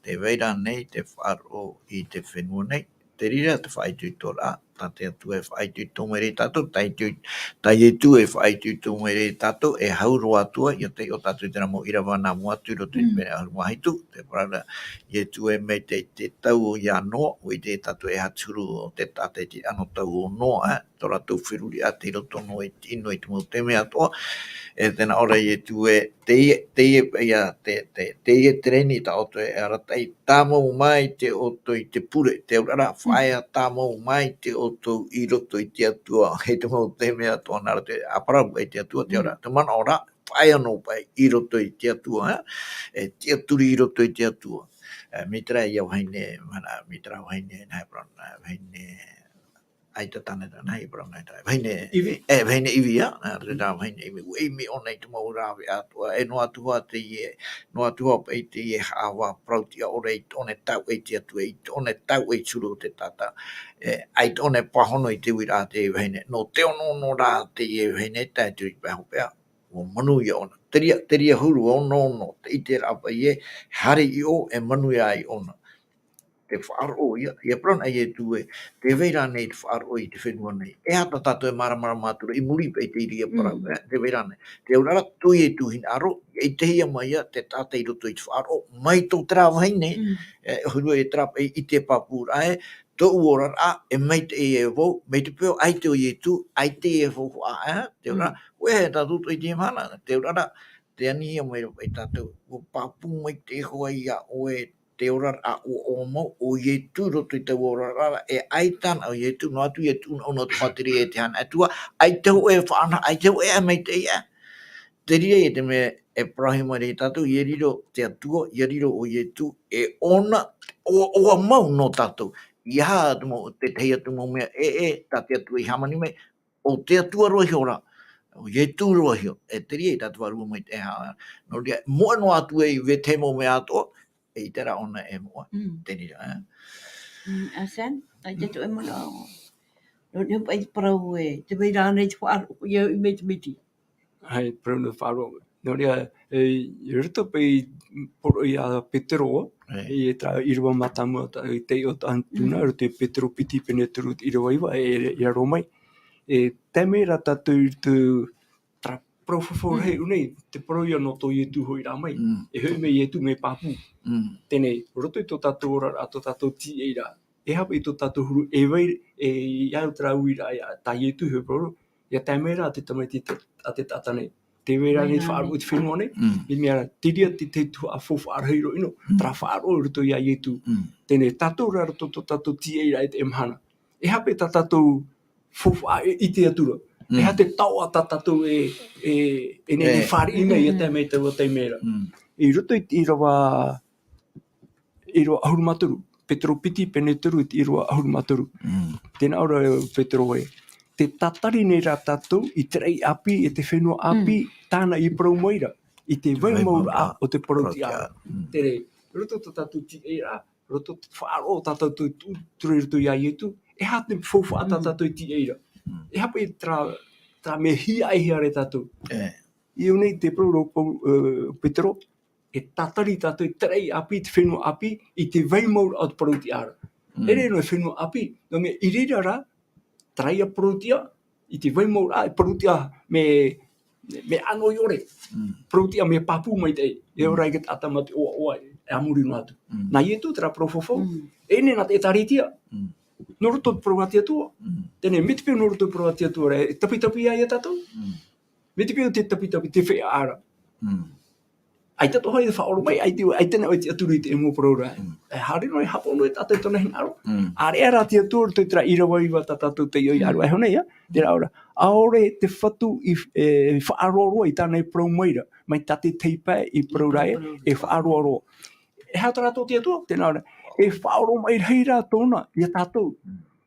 te weira nei, te whaaro i te whenua nei, te rira te whaitu i tō rā, te atu e whaitu i tō mere tātou, tai e tu e whaitu i tō mere tātou, e hauro atua, i te o tātou i tēnā mō Irava nā muatu, roto i pena aruma haitu, te praura, i tu e mei te tau i anoa, o i te tātou e haturu o te tātou i te ano tau o noa, tō rātou whiruri a te roto no i tino i tumu te mea toa, e tēnā ora i tu e teie treni ta oto e aratai tāmau mai te oto i te pure, te urara whaia tāmau mai te oto i roto i te atua, hei te mau te mea toa nara te Parau i te atua te ora, te mana ora, whaia no pai i roto i te atua, te aturi i roto i te atua. Mitra iau haine, mana mitra haine, nai prana, haine, ai ta tana tana i prana tai haine haine iwi ya reda haine iwi we me ona i mo ra atua no atua te ye no atua pe te ye hawa proti ore one tau e te atua one tau e churu te tata ai one pahono i te wira te haine no te ono no ra te ye haine ta tu pa ho pa o manu ya ona teria huru ono no te te ra pa ye hari i o e manu ya i ona te faaroo ia prana ia tu te veira nei te faaroo i te whenua nei. E hata tato e maramara mātura i muri pe te iria parau, te veira nei. Te urara tu e tu hinaaro, i te hia mai ia te tata i roto i te faaroo, mai tō trawa hei nei, huru e trapa i te papura e, tō uorara e mai te e vau, mai te peo ai te o i tu, ai te e vau a te urara, ue he tatuto i te mana, te urara, te ani ia mai i tatou, o papu mai te hoa ia oe te ora a o mo o ye tu roto te ora e ai tan o ye tu no atu ye tu no te materi e te han atua ai te e whaana ai te e mai te ia te ria e te me e prahima re tatu ye riro te atua ye riro o ye tu e ona o mau no tatu ia mo te teie tu mo me ta te atua i hamani me o te atua roi ora o ye tu roi e te ria tatu Varua mai te ha no ria mo no atu e ve te mo me ato e tera ona e moa, tenira. Asan, ai te tu e mana o. No te pai parau e, te veira nei te whaaro, ia i me te miti. Hai, parau no whaaro. No rea, rito pei poro i a Petero, e tra Irava matamua i teie o antuna, ro te Petero piti pene turu Irava iwa, e a Romai. E tamarā tatou i tu tra profofo hei unei, te parau i no tō i tu hoi rā mai, e hoi me i tu me papu. Tēnei, roto i tō tatou ora a tō tatou tie rā. E hapa i tō tatou huru, e vai, e iau trau i rā, tā i tu hoi parau, ia tamarā te tamaiti a te tatane. Te wera nei whaaro i te whenua nei, i mea tiria te tu a fo whaaro heiro ino, tra whaaro i roto i a i tu. Tēnei, tatou rā roto tō tatou tie rā e te emhana. E hapa i tā tatou fo whaaro i te atura. E ha te taua tā tatou e nei whaari ina i a tamei tau a taimera. I roto i Irava ahuru maturu. Petero piti pene turu i Irava ahuru maturu. Tēnā ora Petero e. Te tatari nei rā tātou i te rei api, e te whenua api, tāna i parau maira. I te waimaura a o te parau ti ara. Tere, roto tā tātou ti e rā, roto whaaro tā tātou turu roto i a ietu, e ha te whauwha tā tātou ti e rā. E hapa i tra me hia e hia re tātou. I o nei te parau Petero, e tatari tātou i terei api, te whenua api, i te waimaura o te parau ti ara. E re no e whenua api, no me i reira rā, traia protia, i te waimaura, e protia me ano i ore. Protia me papu mai te, e ora i ket atamati oaoa, e amuri no atu. Nā i etu, tra profofo, e ne nā te taritia. No roto provatia tua. Tēnei, me te pio no roto provatia tua, e tapi ai e tātou. Me te pio te tapi, te whea ara. Ai tato hoi te faaoromai, ai tēnā o te aturu i te emo paraura. E hare no e hapono e tātou tona hinaaro. Are ara te aturu te tra Irava iwa tā tātou te ioi aru. Ai honei, te raura. Aore te whatu i whaaroroa i tāna e parau maira. Mai tate teipa i paraura e whaaroroa. E hata rato te atua, tēnā ora. E whaoromai rei rā tōna i a tātou.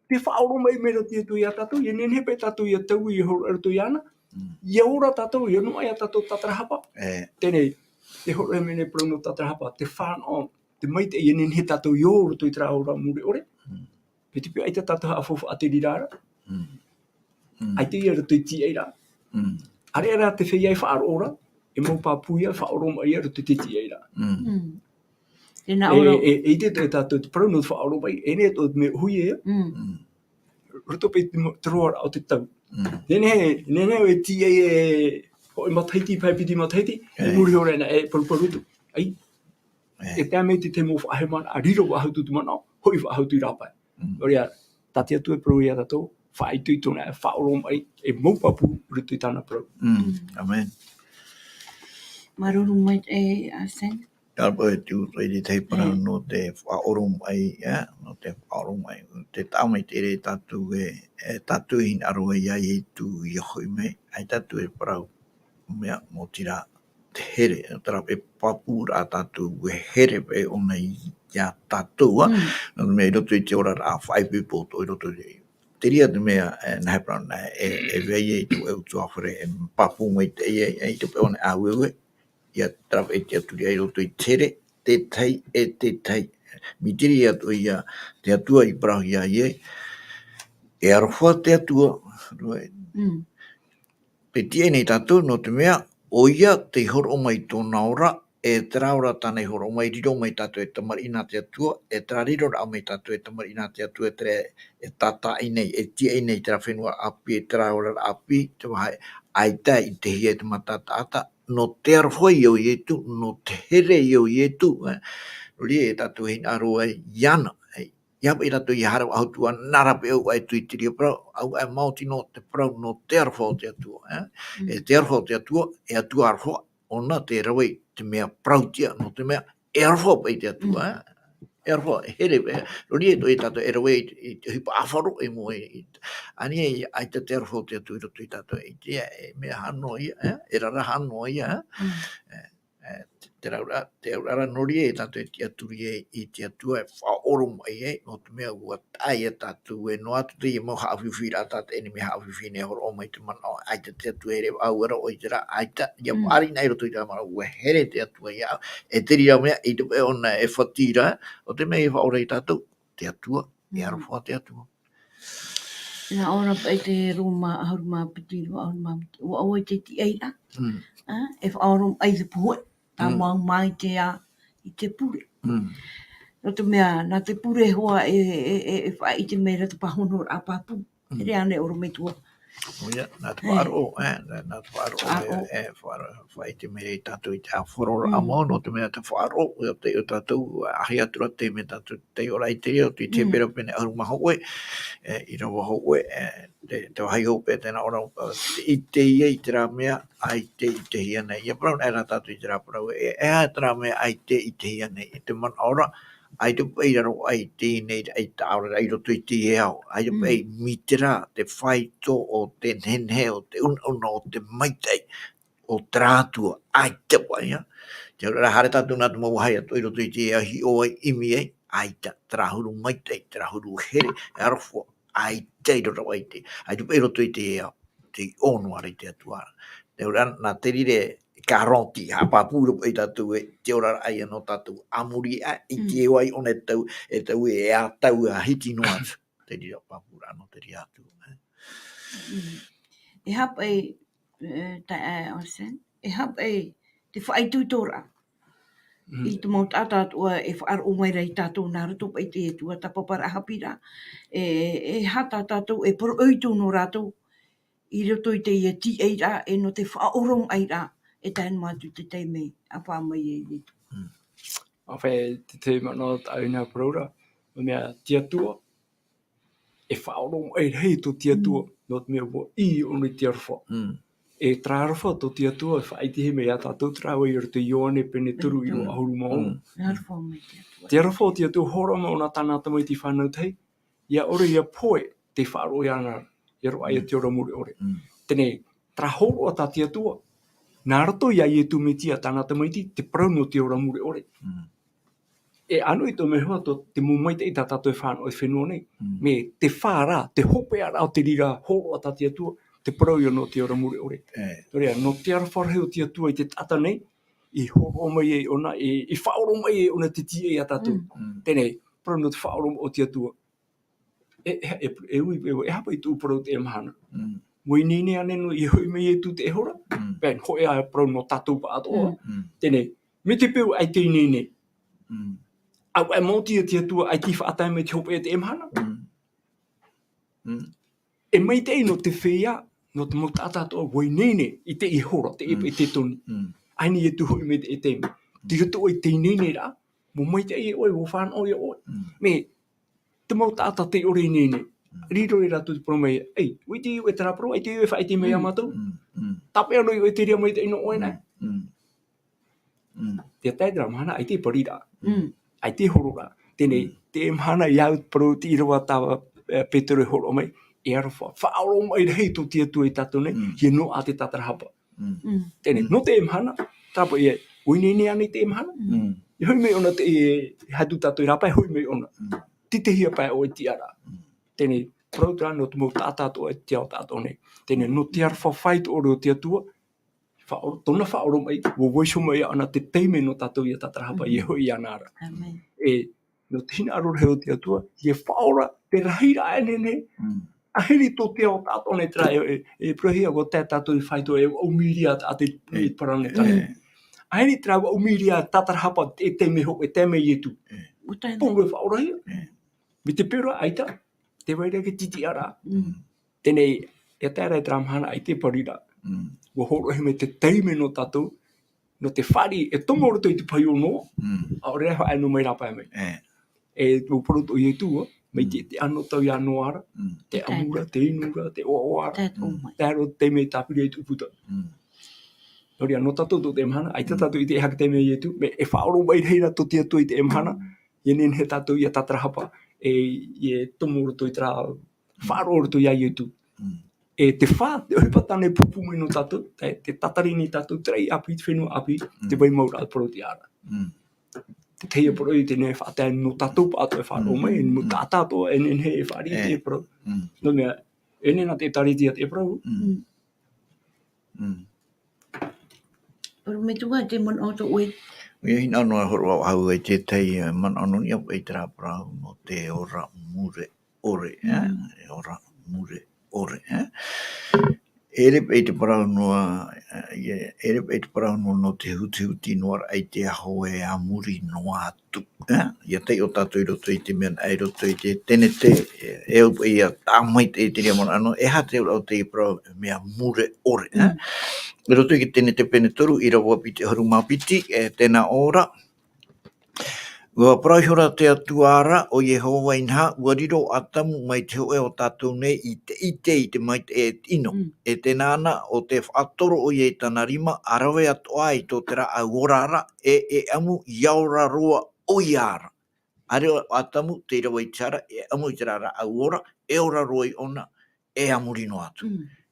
Te whaoromai mera te atua i a tātou. I nenhepe tātou i a tau i horo i ana. I ora tātou, i anua i a tātou tatarahapa. Tēnei, te horo e mene parau no tatarahapa, te whanau, te maite i nenhe tātou i oro tui tra ora muri ore. Peti pio ai te tātou haafofa a te rirara. Ai te ia rato i ti eira. Are ara te whei ai whaaro ora, e mau pāpuia, whaoroma ia rato te ti eira. E te tātou te parau no whaoromai, e ne tō me hui ea. Roto pe te roara o te tau. Nene o e ti e hoi mataiti, paipiti mataiti, e muri hore na e paruparutu. Ai, e te amei te mo whaahemana, a riro wahautu tu mana, hoi wahautu i rapai. Oria, tati atu e parau i a tātou, whaaitu i tōna e whaoromai, e maupapu rutu i tāna parau. Amen. Mārû mai e asen. Alpo e tu i te parau no te whaoromai, no te whaoromai. Te tāmai te re tatu e tatu hinaaro e iai e tu i hoi me, ai tatu e parau. mea mo tira te here, tara pe papura tatou we here pe o nei ia tatou, no me roto I te ora a 5 people to roto te ria te mea na hepra na e vei tu e tu afre e papu mai te e te pe on a wewe ia tara e te tu ria roto I tere te tai e te tai mi tiri atu ia te atua I Parau ia ie e arofa te atua pe tie nei tatou no te mea o ia te horo mai tōna ora e traura tane horo mai riro mai tatou e tamarina te atua e trariro ra mai tatou e tamarina te atua e tata inei e tia inei te whenua api e traura api te wahai aita I te hia te matata no te arwhoi iau ietu no te here iau ietu rie e tatou hinaaro ai iana ia pa I tatou I harau autua nara pe au ai tui tiri Parau au ai mauti no te Parau no te arwho te atua e te arwho te atua e atua arwho ona te rawai te mea Parau tia no te mea e arwho pa I te atua e arwho e here pe rie e tatou e rawai I te hipa awharo e mo ani ai te arwho te atua I roto I tatou e tia e mea hano ia e rara hano ia te raura nori e tatou e tia turi I te atua e faaoromai no te mea ua tai e tatou e no atu te I mo haapiiraa tatou e ni me haapiiraa ne horo mai te mana ai te atua e reo au era o I te ra ai ta ia pari nei roto I te amara ua here te atua ia e te ria mea I te pe ona e whatira o te mea I whaore I tatou te atua e arwha te atua Nā ora pa I te roma ahuru mā piti rua ahuru mā piti oaoa I te tieira e whaorom ai te puhe tā mau mai te a I te pure no te mea nā te pure hoa e whai I te mea te pahono a papu e rea ne oro me tua Oia, nā te faaroo, nā te faaroo e whai te mea I tatou I te awhorora amo, no te mea te faaroo, o te o tatou ahi atura te me tatou te ora I te reo, te te pera pene aru mahoe, Irava hoe, te wahi hope tēnā ora, I te ia I te rā mea, ai te I te hia nei, ia parau nā tatou I te rā parau, e ea te rā mea ai te I te hia nei, I te mana ora, ai te peiraro ai tēnei ai tāora ai roto I te eau, ai te pei mitera, te whaito o te nenhe, o te una o te maitai, o trātua, ai te waia. Te ora hare tātou nā te mawahai ato I roto I te eau hi o ai imi ai, ai ta trahuru maitai, trahuru here, arofo, ai te roto ai te pei roto I te eau, te ono ara I te atuara. Te ora nā te rire, ka roti ha papura I tatou e te ora ai no tatou amuri a I te wai on e tau e a tau a hiti no atu te rira papura no te ria atu e hap e tai osen e hap e te whai tuitora I te mau tata atua e whaaro mai rei tātou nā rato pa I te tuatapapa haapiiraa e hata tātou e poro uitu no rātou I roto I te tieira e no te whaorom aira e taen mātu te teime a whāmai e ritu. Awhai te mana aina praura, o mea te atua, e whaorom ai rei to te atua, no te mea mo I ono te arwha. E trārwha to te atua, e whai te he mea tātou trawa I roto I oane pene turu I roa ahuru mao. Arwha mai te atua. Te arwha te atua hora ma o nā tānata mai te whanau tei, ia ore ia poe te whaaro I ana, ia roa ia te ora muri ore. Tene, trahoro a tā te atua, nā rato ia I e tu me tia tānata mai te parau no te ora muri ore. E anu I to me hoa to te mumaita I tā tātou e whānau e whenua nei, me te whārā, te hope ara o te rira horo a tā te atua, te parau ia no te ora muri ore. Torea, no te ara wharheo te atua I te tata nei, I horo mai e ona, I whaoro mai e ona te tie a tātou. Tēnei, parau no te whaoro o te atua. E ui pewa, e hapa I tū parau te emahana. Mui nini ane no I hoi mai e tū te e hora, pēn hoi a parau no tātou pa atoa. Tēnei, me te pewa ai te nini, au e mauti te atua ai ti whaatai me te hope e te emahana. E mai te no te whea, no te mautata atoa, wai nene I te I hora, te epa I te toni. Aini e tu hoi me te e teime. Ti roto oi te nene ra, mo mai te e oi, wo whanau e oi. Me, te mautata te ore nene. Riro e ratu te pro mai, ei, ui te iu e tera pro, ai te iu e whai te mea matou. Tape anu I te ria mai te ino oi nei. Te taidra mahana, ai te parira. Ai te horora. Tēnei, te mahana iau pro te Irava tawa Petero horo mai, e arwha. Whaoro mai rei to te atua I tatou nei, he no a te tatarahapa. Tēne, no te mhana, tāpa ia, uinene ane te mhana. I hui mei ona te hatu tātou i rapai, hui mei ona. Titehia pai o e tiara. Tēne, prautra no tumu tātātou e tiao tātou nei. Tēne, no te ar whawhai to oro te atua, tona faoromai, wo woiso mai ana te teime no tātou i a tatarahapa i hui anara. E, no te hinaaro reo te atua, i e whaora te rahira enene, a heri tō te o tātou nei tra e prohia ko te tātou i whaito e o miria a te parane tane. A heri tra o miria tatarahapa e teime ho e teime i etu. Pōre whaora hia. Mi te pera aita, te waira ke titi ara. Tēnei, e tērai tra mhana ai te parira. Wo horo he me te teime no tātou, no te whari, e tomo roto i te pai o no, a o rea hae no mai rapa e mei. E tō poroto i e tua, mei te ano tau i ano ara, te amura, te inura, te oaoa ara, te aro te mei tāpiri i tuputa. Nori ano tātou tō te mhana, ai tātou i te haka te mei i tu, me e whaoro mai reira tō te atua i te mhana, i nen he tātou i a tatarahapa, e tomo roto i tra, whaaro roto i a i tu. E te whā, te ohipatane pupu mai no tātou, te tatarini tātou, trei api, te whenua api, te wai maura al poro ti ara. Te teie poro i tēne whātai no tātou pātou e whaoromai, e mo tātātou e nen he e whāri te poro. No mea, e nena te tariti a te poro. Oro me tunga te man auto oi. Ia hina noa horo au hau e te teie man anu ni au e tera Parau no te ora mure ore, e ora mure ore. Erep e te Parau noa, erep e te Parau noa no te huti noa ai te aho e a muri noa atu. Ia tei o tātou i roto i te mea ai roto i te tene te, e au i a tāmai te rea man anu, e ha te au te Parau mea mure ore. I roto i ke tene te pene toru, Irava piti ahuru mapiti, e tēnā ora. Ua praihora te atuara o Yehova inha, ua riro atamu mai te hoe o tātou nei i te maitai e tino. E tēnā ana o te whaatoro o ye tana rima, arawe atoa i tō tera au orara, e amu iaura roa o iara. Are atamu te irawa i tara, e amu i tera au ora, e ora roa i ona, e amurino atu.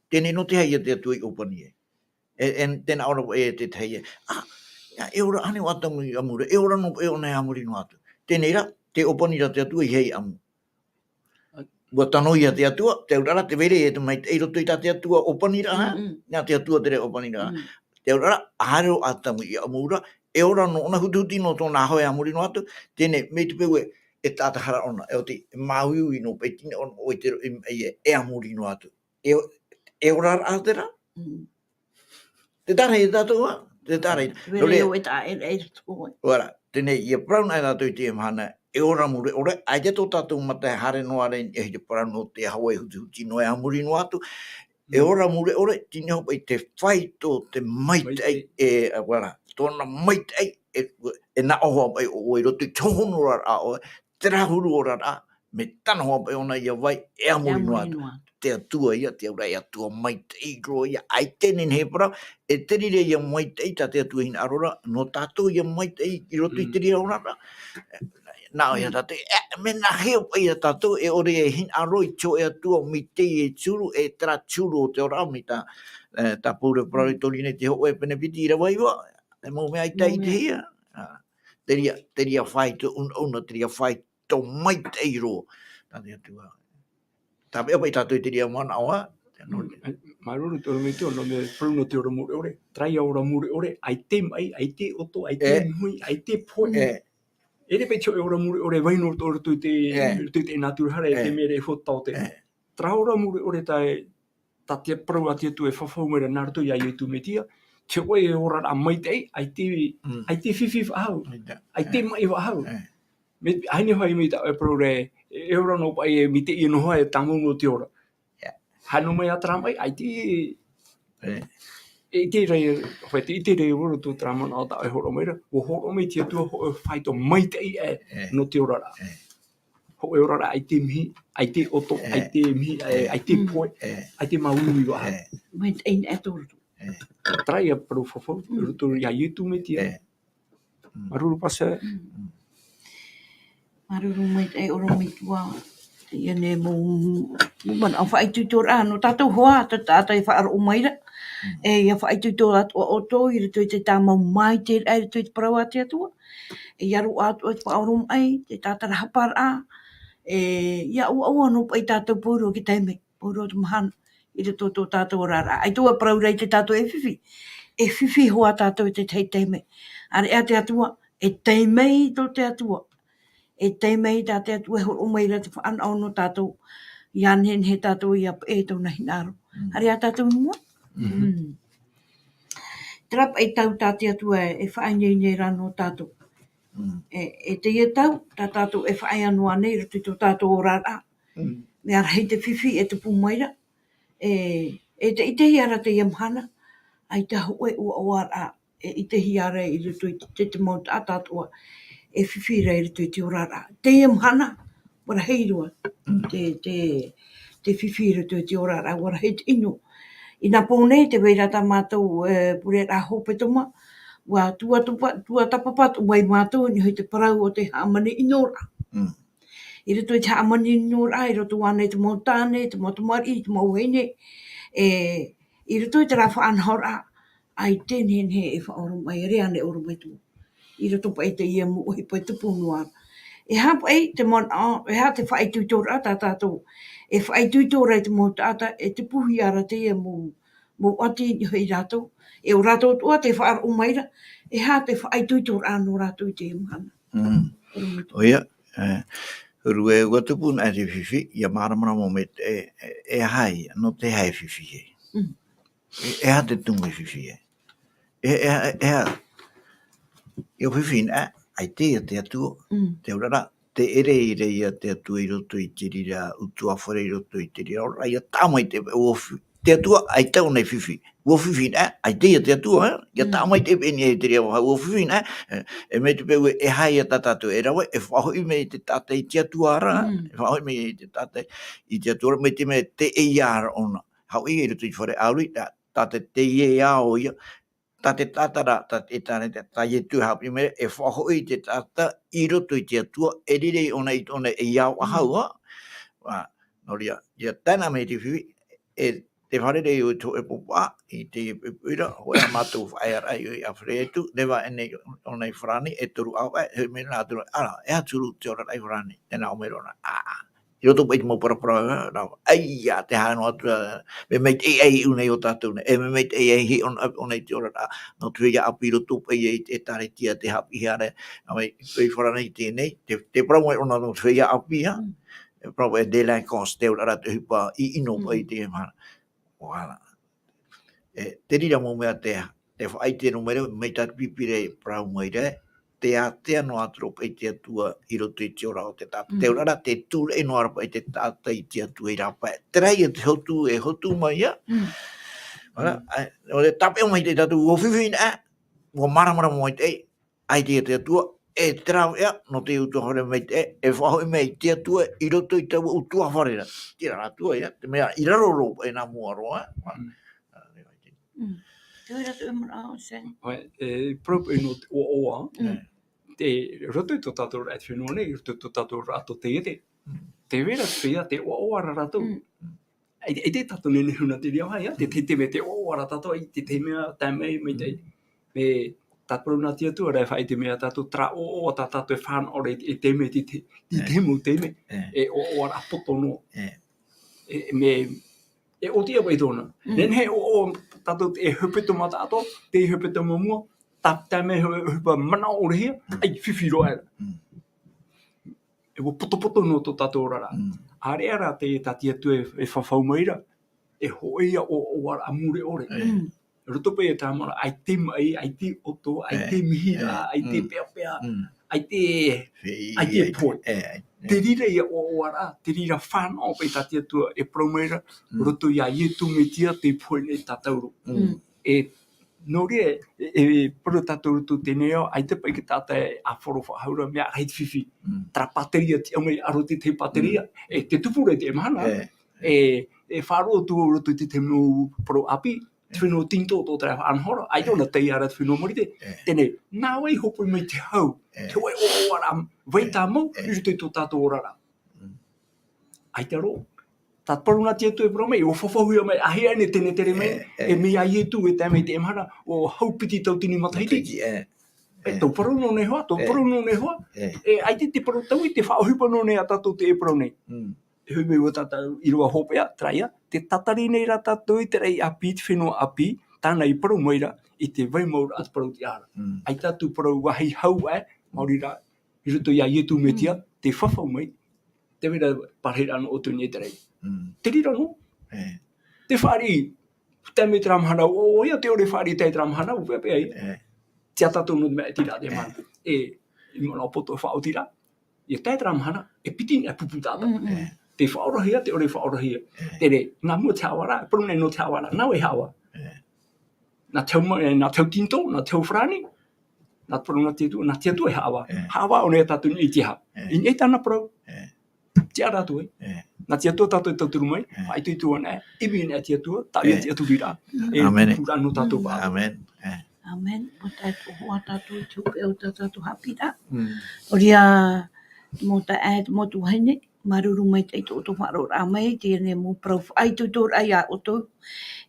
Tēnei no te haia te atua i opani e. E tēnā ora e te teie. E ora ane o atamu i amure, e ora no e ona e amuri no atu. Tēnei ra, te opanira te atua i hei amu. Ua tanoia te atua, te urara te vere e te mai te roto i te atua opanira, nā te atua tere opanira. Te urara, ahare o atamu i amura, e ora no ona hututi no tōna hoe amuri no atu, tēnei mei te peu e tātahara ona, e o te māui no peitine ona o i te e amuri no atu. E ora a tera? Te tare i tātua? Te tare. Vere o e tā e tōi. Ora, tēnei, ia Parau nai tātou i te mahana, e ora mure, ora, ai te tō tātou matai hare noa rein, e te Parau no te hawa e huti no e amuri no atu, e ora mure, ora, tine hopa i te whai tō te maitai, wala, tōna maitai, e na ohoa pai o i roto i tohono rara o, te rahuru o rara, me tana hoa pai ona ia vai, e amuri no atu. Te atua ia, te aura ia tua maitai roa ia, ai tēnen he Parau, e terire ia maitai ta te atua hina arora, no tātou ia maitai i roto i terire orara. Nā o ia tātou, me nā heo pai a tātou, e ore e hina aro i tō e atua, mi te e tūru, e tera tūru o te ora, mi tā pūre Parau i tori nei te ho e pene piti i rawa iwa, e mō mea i tai te hia. Teria whai tō una, teria whai tō maitai roa, tā te atua. Tāpe apa i tātou i te rea mana oa. Mārû tōra me te ono me pruno te ora mure ore, trai ora mure ore, ai te mai, ai te oto, ai te mui, ai te poe. Ere pe tio e ora mure ore, vaino tōra tu te nāturahara e te mere e hotau te. Tra ora mure ore ta te prau a te tu e whawhaumera nārtu i a i tu me tia, te oe e ora a maitai, ai te whiwhi wahau, ai te mai wahau. Haine hoi me ta e prau re, e ora no pai e mi te i noha e tamungo te ora. Hano mai a tramai, ai te... E te rei, hoi te ite rei ora tō tramana o ta e horomeira, o horomei te atua ho e whaito maitai e no te ora ra. Ho e ora ra, ai te mihi, ai te oto, ai te mihi, ai te poe, ai te maunui waha. Maitai e tōrutu. Trai a paru whawhau, rutu ia yutu me tia. Maruru pasa. Maruru maitai oro me tua. Ia ne mo man au whai tutor no tātou hoa, te tātai whaaromai ra. E ia whaaitu tō atu o oto, i ruto i te tāmau mai te ai ruto i te parau a te atua. E iaru atu o te faaoromai, te tamatara'a, ia oaoa no pai tātou pōro ki teime, pōro te mahana, i ruto tō tātou rara. Ai tō parau rei te tātou e whiwhi. E whiwhi hoa tātou te teime. Are ea te atua, e teimei tō te atua. E teimei tā te atua, e horo mai ra te whaana o no tātou. Ia nen he tātou ia e tō na hinaaro. Are ea tātou mua? Trap e tau tā te atua e whaanei nei rano tātou. E teie tau, tā tātou e whaai anua nei, rutu tō tātou o rara. Me ara hei te whiwhi e te pumaira. E te itehi ara te iamhana, ai te hoe ua oara, e itehi ara i rutu i te mauta a tātua, e whiwhi rei rutu i te orara. Te iamhana, wara heirua, te whiwhi rutu i te orara, wara hei te ino. I nā pōnei te weira tā mātou pure rā hepetoma, wa tuatapapa wai mātou ni hoi te parau o te haamani inora. I rutu i te haamani inora, i rutu ane te mautane, te mautamari, te mauheine, i rutu i te rā whaanhora, ai tēnhen he e whaoromai, rea ne oromai tū. I rutu pa e te ia mu ohi pa e tupu noara. E hapa e te mana, e ha te whae tūtora tā tātou. E whae tūtora i te mautata, e te puhi ara te ia mu ati ni hoi rātou. E o rātou tua te whaoromaira, e ha te whae tūtora no rātou i te imhana. Oia, rue ua tupu na te whiwhi, ia māramara mo me e hai, no te hai whiwhi e. E ha te tumu i whiwhi e. E ha, i o whiwhi na, ai te atua, te urara, te ere ia te atua i roto i te rira, utua whare i roto i te rira, ora ia tāmai te te atua, ai tau nei whiwhi. Ua whiwhi na, ai te atua, ia tāmai te peni e te rira, ua whiwhi na, e me te peu e hai a tātou e rawa, e whahoi me te tātai te atua ara, e whahoi me te tātai i te atua, me te me te e iara ona. Hau i e roto i whare auri, tātai te e ao ia, tā te tātara, tā e tū hapi me, e whahoi te tāta i roto i te atua, e rire ona i tōne e iau ahaua. Noria, ia tēnā me te whiwi, e te wharere i o tō e popa, i te puira, hoi a mātou whae arai i a wharetu, newa ene ona i wharani, e turu au, he me nā turu, ara, e aturu te ora i wharani, tēnā o me rona, I roto pa i te mau parapara, ai a te hano atu, me mei te ei unei o tātou, e me mei te ei hi ona i te ora, no tu ia api roto pa i e tare tia te hapi hiare, a mei, i wharanei tēnei, te parau mai ona no tu ia api ha, e parau e dēlai kons te ora te hupa i ino pa i te mana. Wala. Te rira mo mea te whaai te numere, mei tā pipire parau mai re, te no atropa i te atua i roto i te ora o te tātou. Te ora te tūre no arapa i te tātou i te atua i rapa. Te rei te hotu mai ia. O te tape o mai te tātou, o whiwhina, o maramara mo i te ai te atua, e te rau ea, no te utua hore mai te e whahoi mai te atua i roto i tau utua wharera. Tira atua ia, te mea i raroro e nā mua roa. Te oi ratu e mara o sen. Propo e no te oaoa, te roto i tō tātou rai te whenua nei, roto i tō tātou rato teie. Te vera te pia, te oaoa ra ratou. E te tātou nene huna te ria hai, te me te oaoa ra tātou, te te mea, tāmei, maitai. Me tātou nā tia tua rai whai te mea tātou tra oaoa tā tātou e whāna ore e te me te mu te me, e oaoa ra potono. E o tia wai tōna. Nen he oaoa tātou e hepetoma tātou, te hepetoma mua, tā me hupa mana ore hia, ai whiwhiro era. E wo poto no tō tātou rara. Are ara te tātia tu e whawhau maira, e hoia o wara amure ore. Roto pe e tāmara, ai te mai, ai te oto, ai te mihira, ai te pea, ai te poi. Te rira ia o wara, te rira whanau pe tātia tu e promeira, roto ia i tu me tia te poi nei tātauro. Nō rea, e pura tātou rutu tēnei au, ai te pai ki tātai a whoro whahaura mea hei te whiwhi. Tara pateria ti au mei aro te pateria. Te tupure te mana. E faaroo tu rutu te mu pro api, te whenua tinto tō tera anhora. Ai tōna teie ara te whenua morite. Tēnei, nā wei hopo mei te hau. Te wei o ara, wei tā mau, i rutu tō tātou orara. Ai te ro. Ta poruna tia tu e pro mai o fofohui mai a hea ne tene tere mai e me a ye tu e te mai te mara o haupiti tau tini mataiti e tau paru no ne hoa tau paru no ne hoa e ai te paru tau i te whaohipa no ne a tatou te e pro nei e hui me o tata i rua hopea traia te tatari nei ra tatou i te rei api te whenua api tāna i paru maira i te vai maura at paru ti ara ai tatou paru wahi hau mauri ra i ruto i a yetu metia te whawhau mai te wera parhera no o tu ni te rei te rira no te whari te me tramhana o ia te ore whari te tramhana u pepe ai tia tatou no me tira te man e mona poto whao tira e te tramhana e piti e pupu tata te whaorahia te ore whaorahia te re ngā mua te awara paru nei no te awara nau e hawa na tau tinto na tau whrani na paru na tia tu e hawa o ne tatou ni tia i nei tana paru tia ratu na tia tu tatou tau turu mai ai tu tu ana ibi ne tia tu ta ia tia tu vira e pura no tatou ba amen Amen. O tātou hoa tātou i tupe o tātou haapiiraa. O ria mo ta mo tu hene, mārû mai te to faaroo mai, te ne mo prof ai tu tor ai a oto.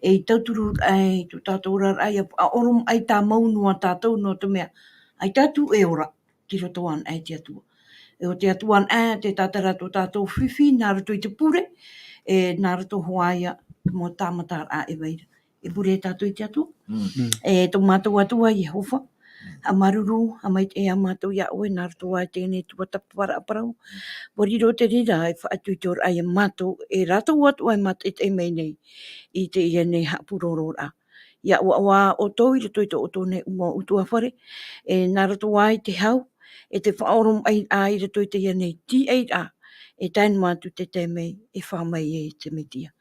E tauturu ai tu tātou rar ai a orom ai tā maunua tātou no te mea. Ai tātou e ora, ki roto an ai te atua. E o te atuan te tātara to tātou whiwhi, nā rato i te pure, e nā rato hoaia mo tamatara'a e weira. E pure tātou i te atua. E tō mātou atua i hofa, a mārû, a maitai a mātou ia oe, nā rato ai tēnei tuatapapa Parau. Poriro te rira e whaatuitor ai a mātou, e rato atu ai mātou e mei nei, i te ia nei hapurorora. Ia oaoa o tō i rato i tō oto nei ua utua whare, e nā rato ai te hau, e te faoromai a i rato i te ia nei TAMARA, e tainu mātou te mei, e whamai e te metia.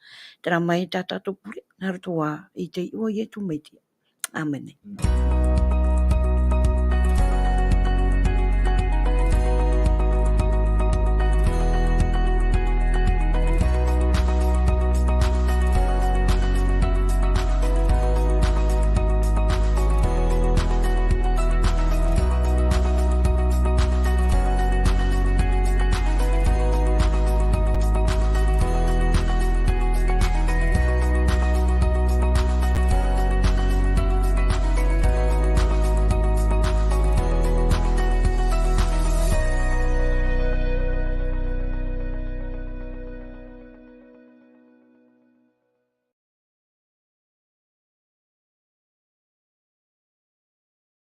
Tera mai tā tātou pure, nā rato a i te ua i e tu metia. Amen.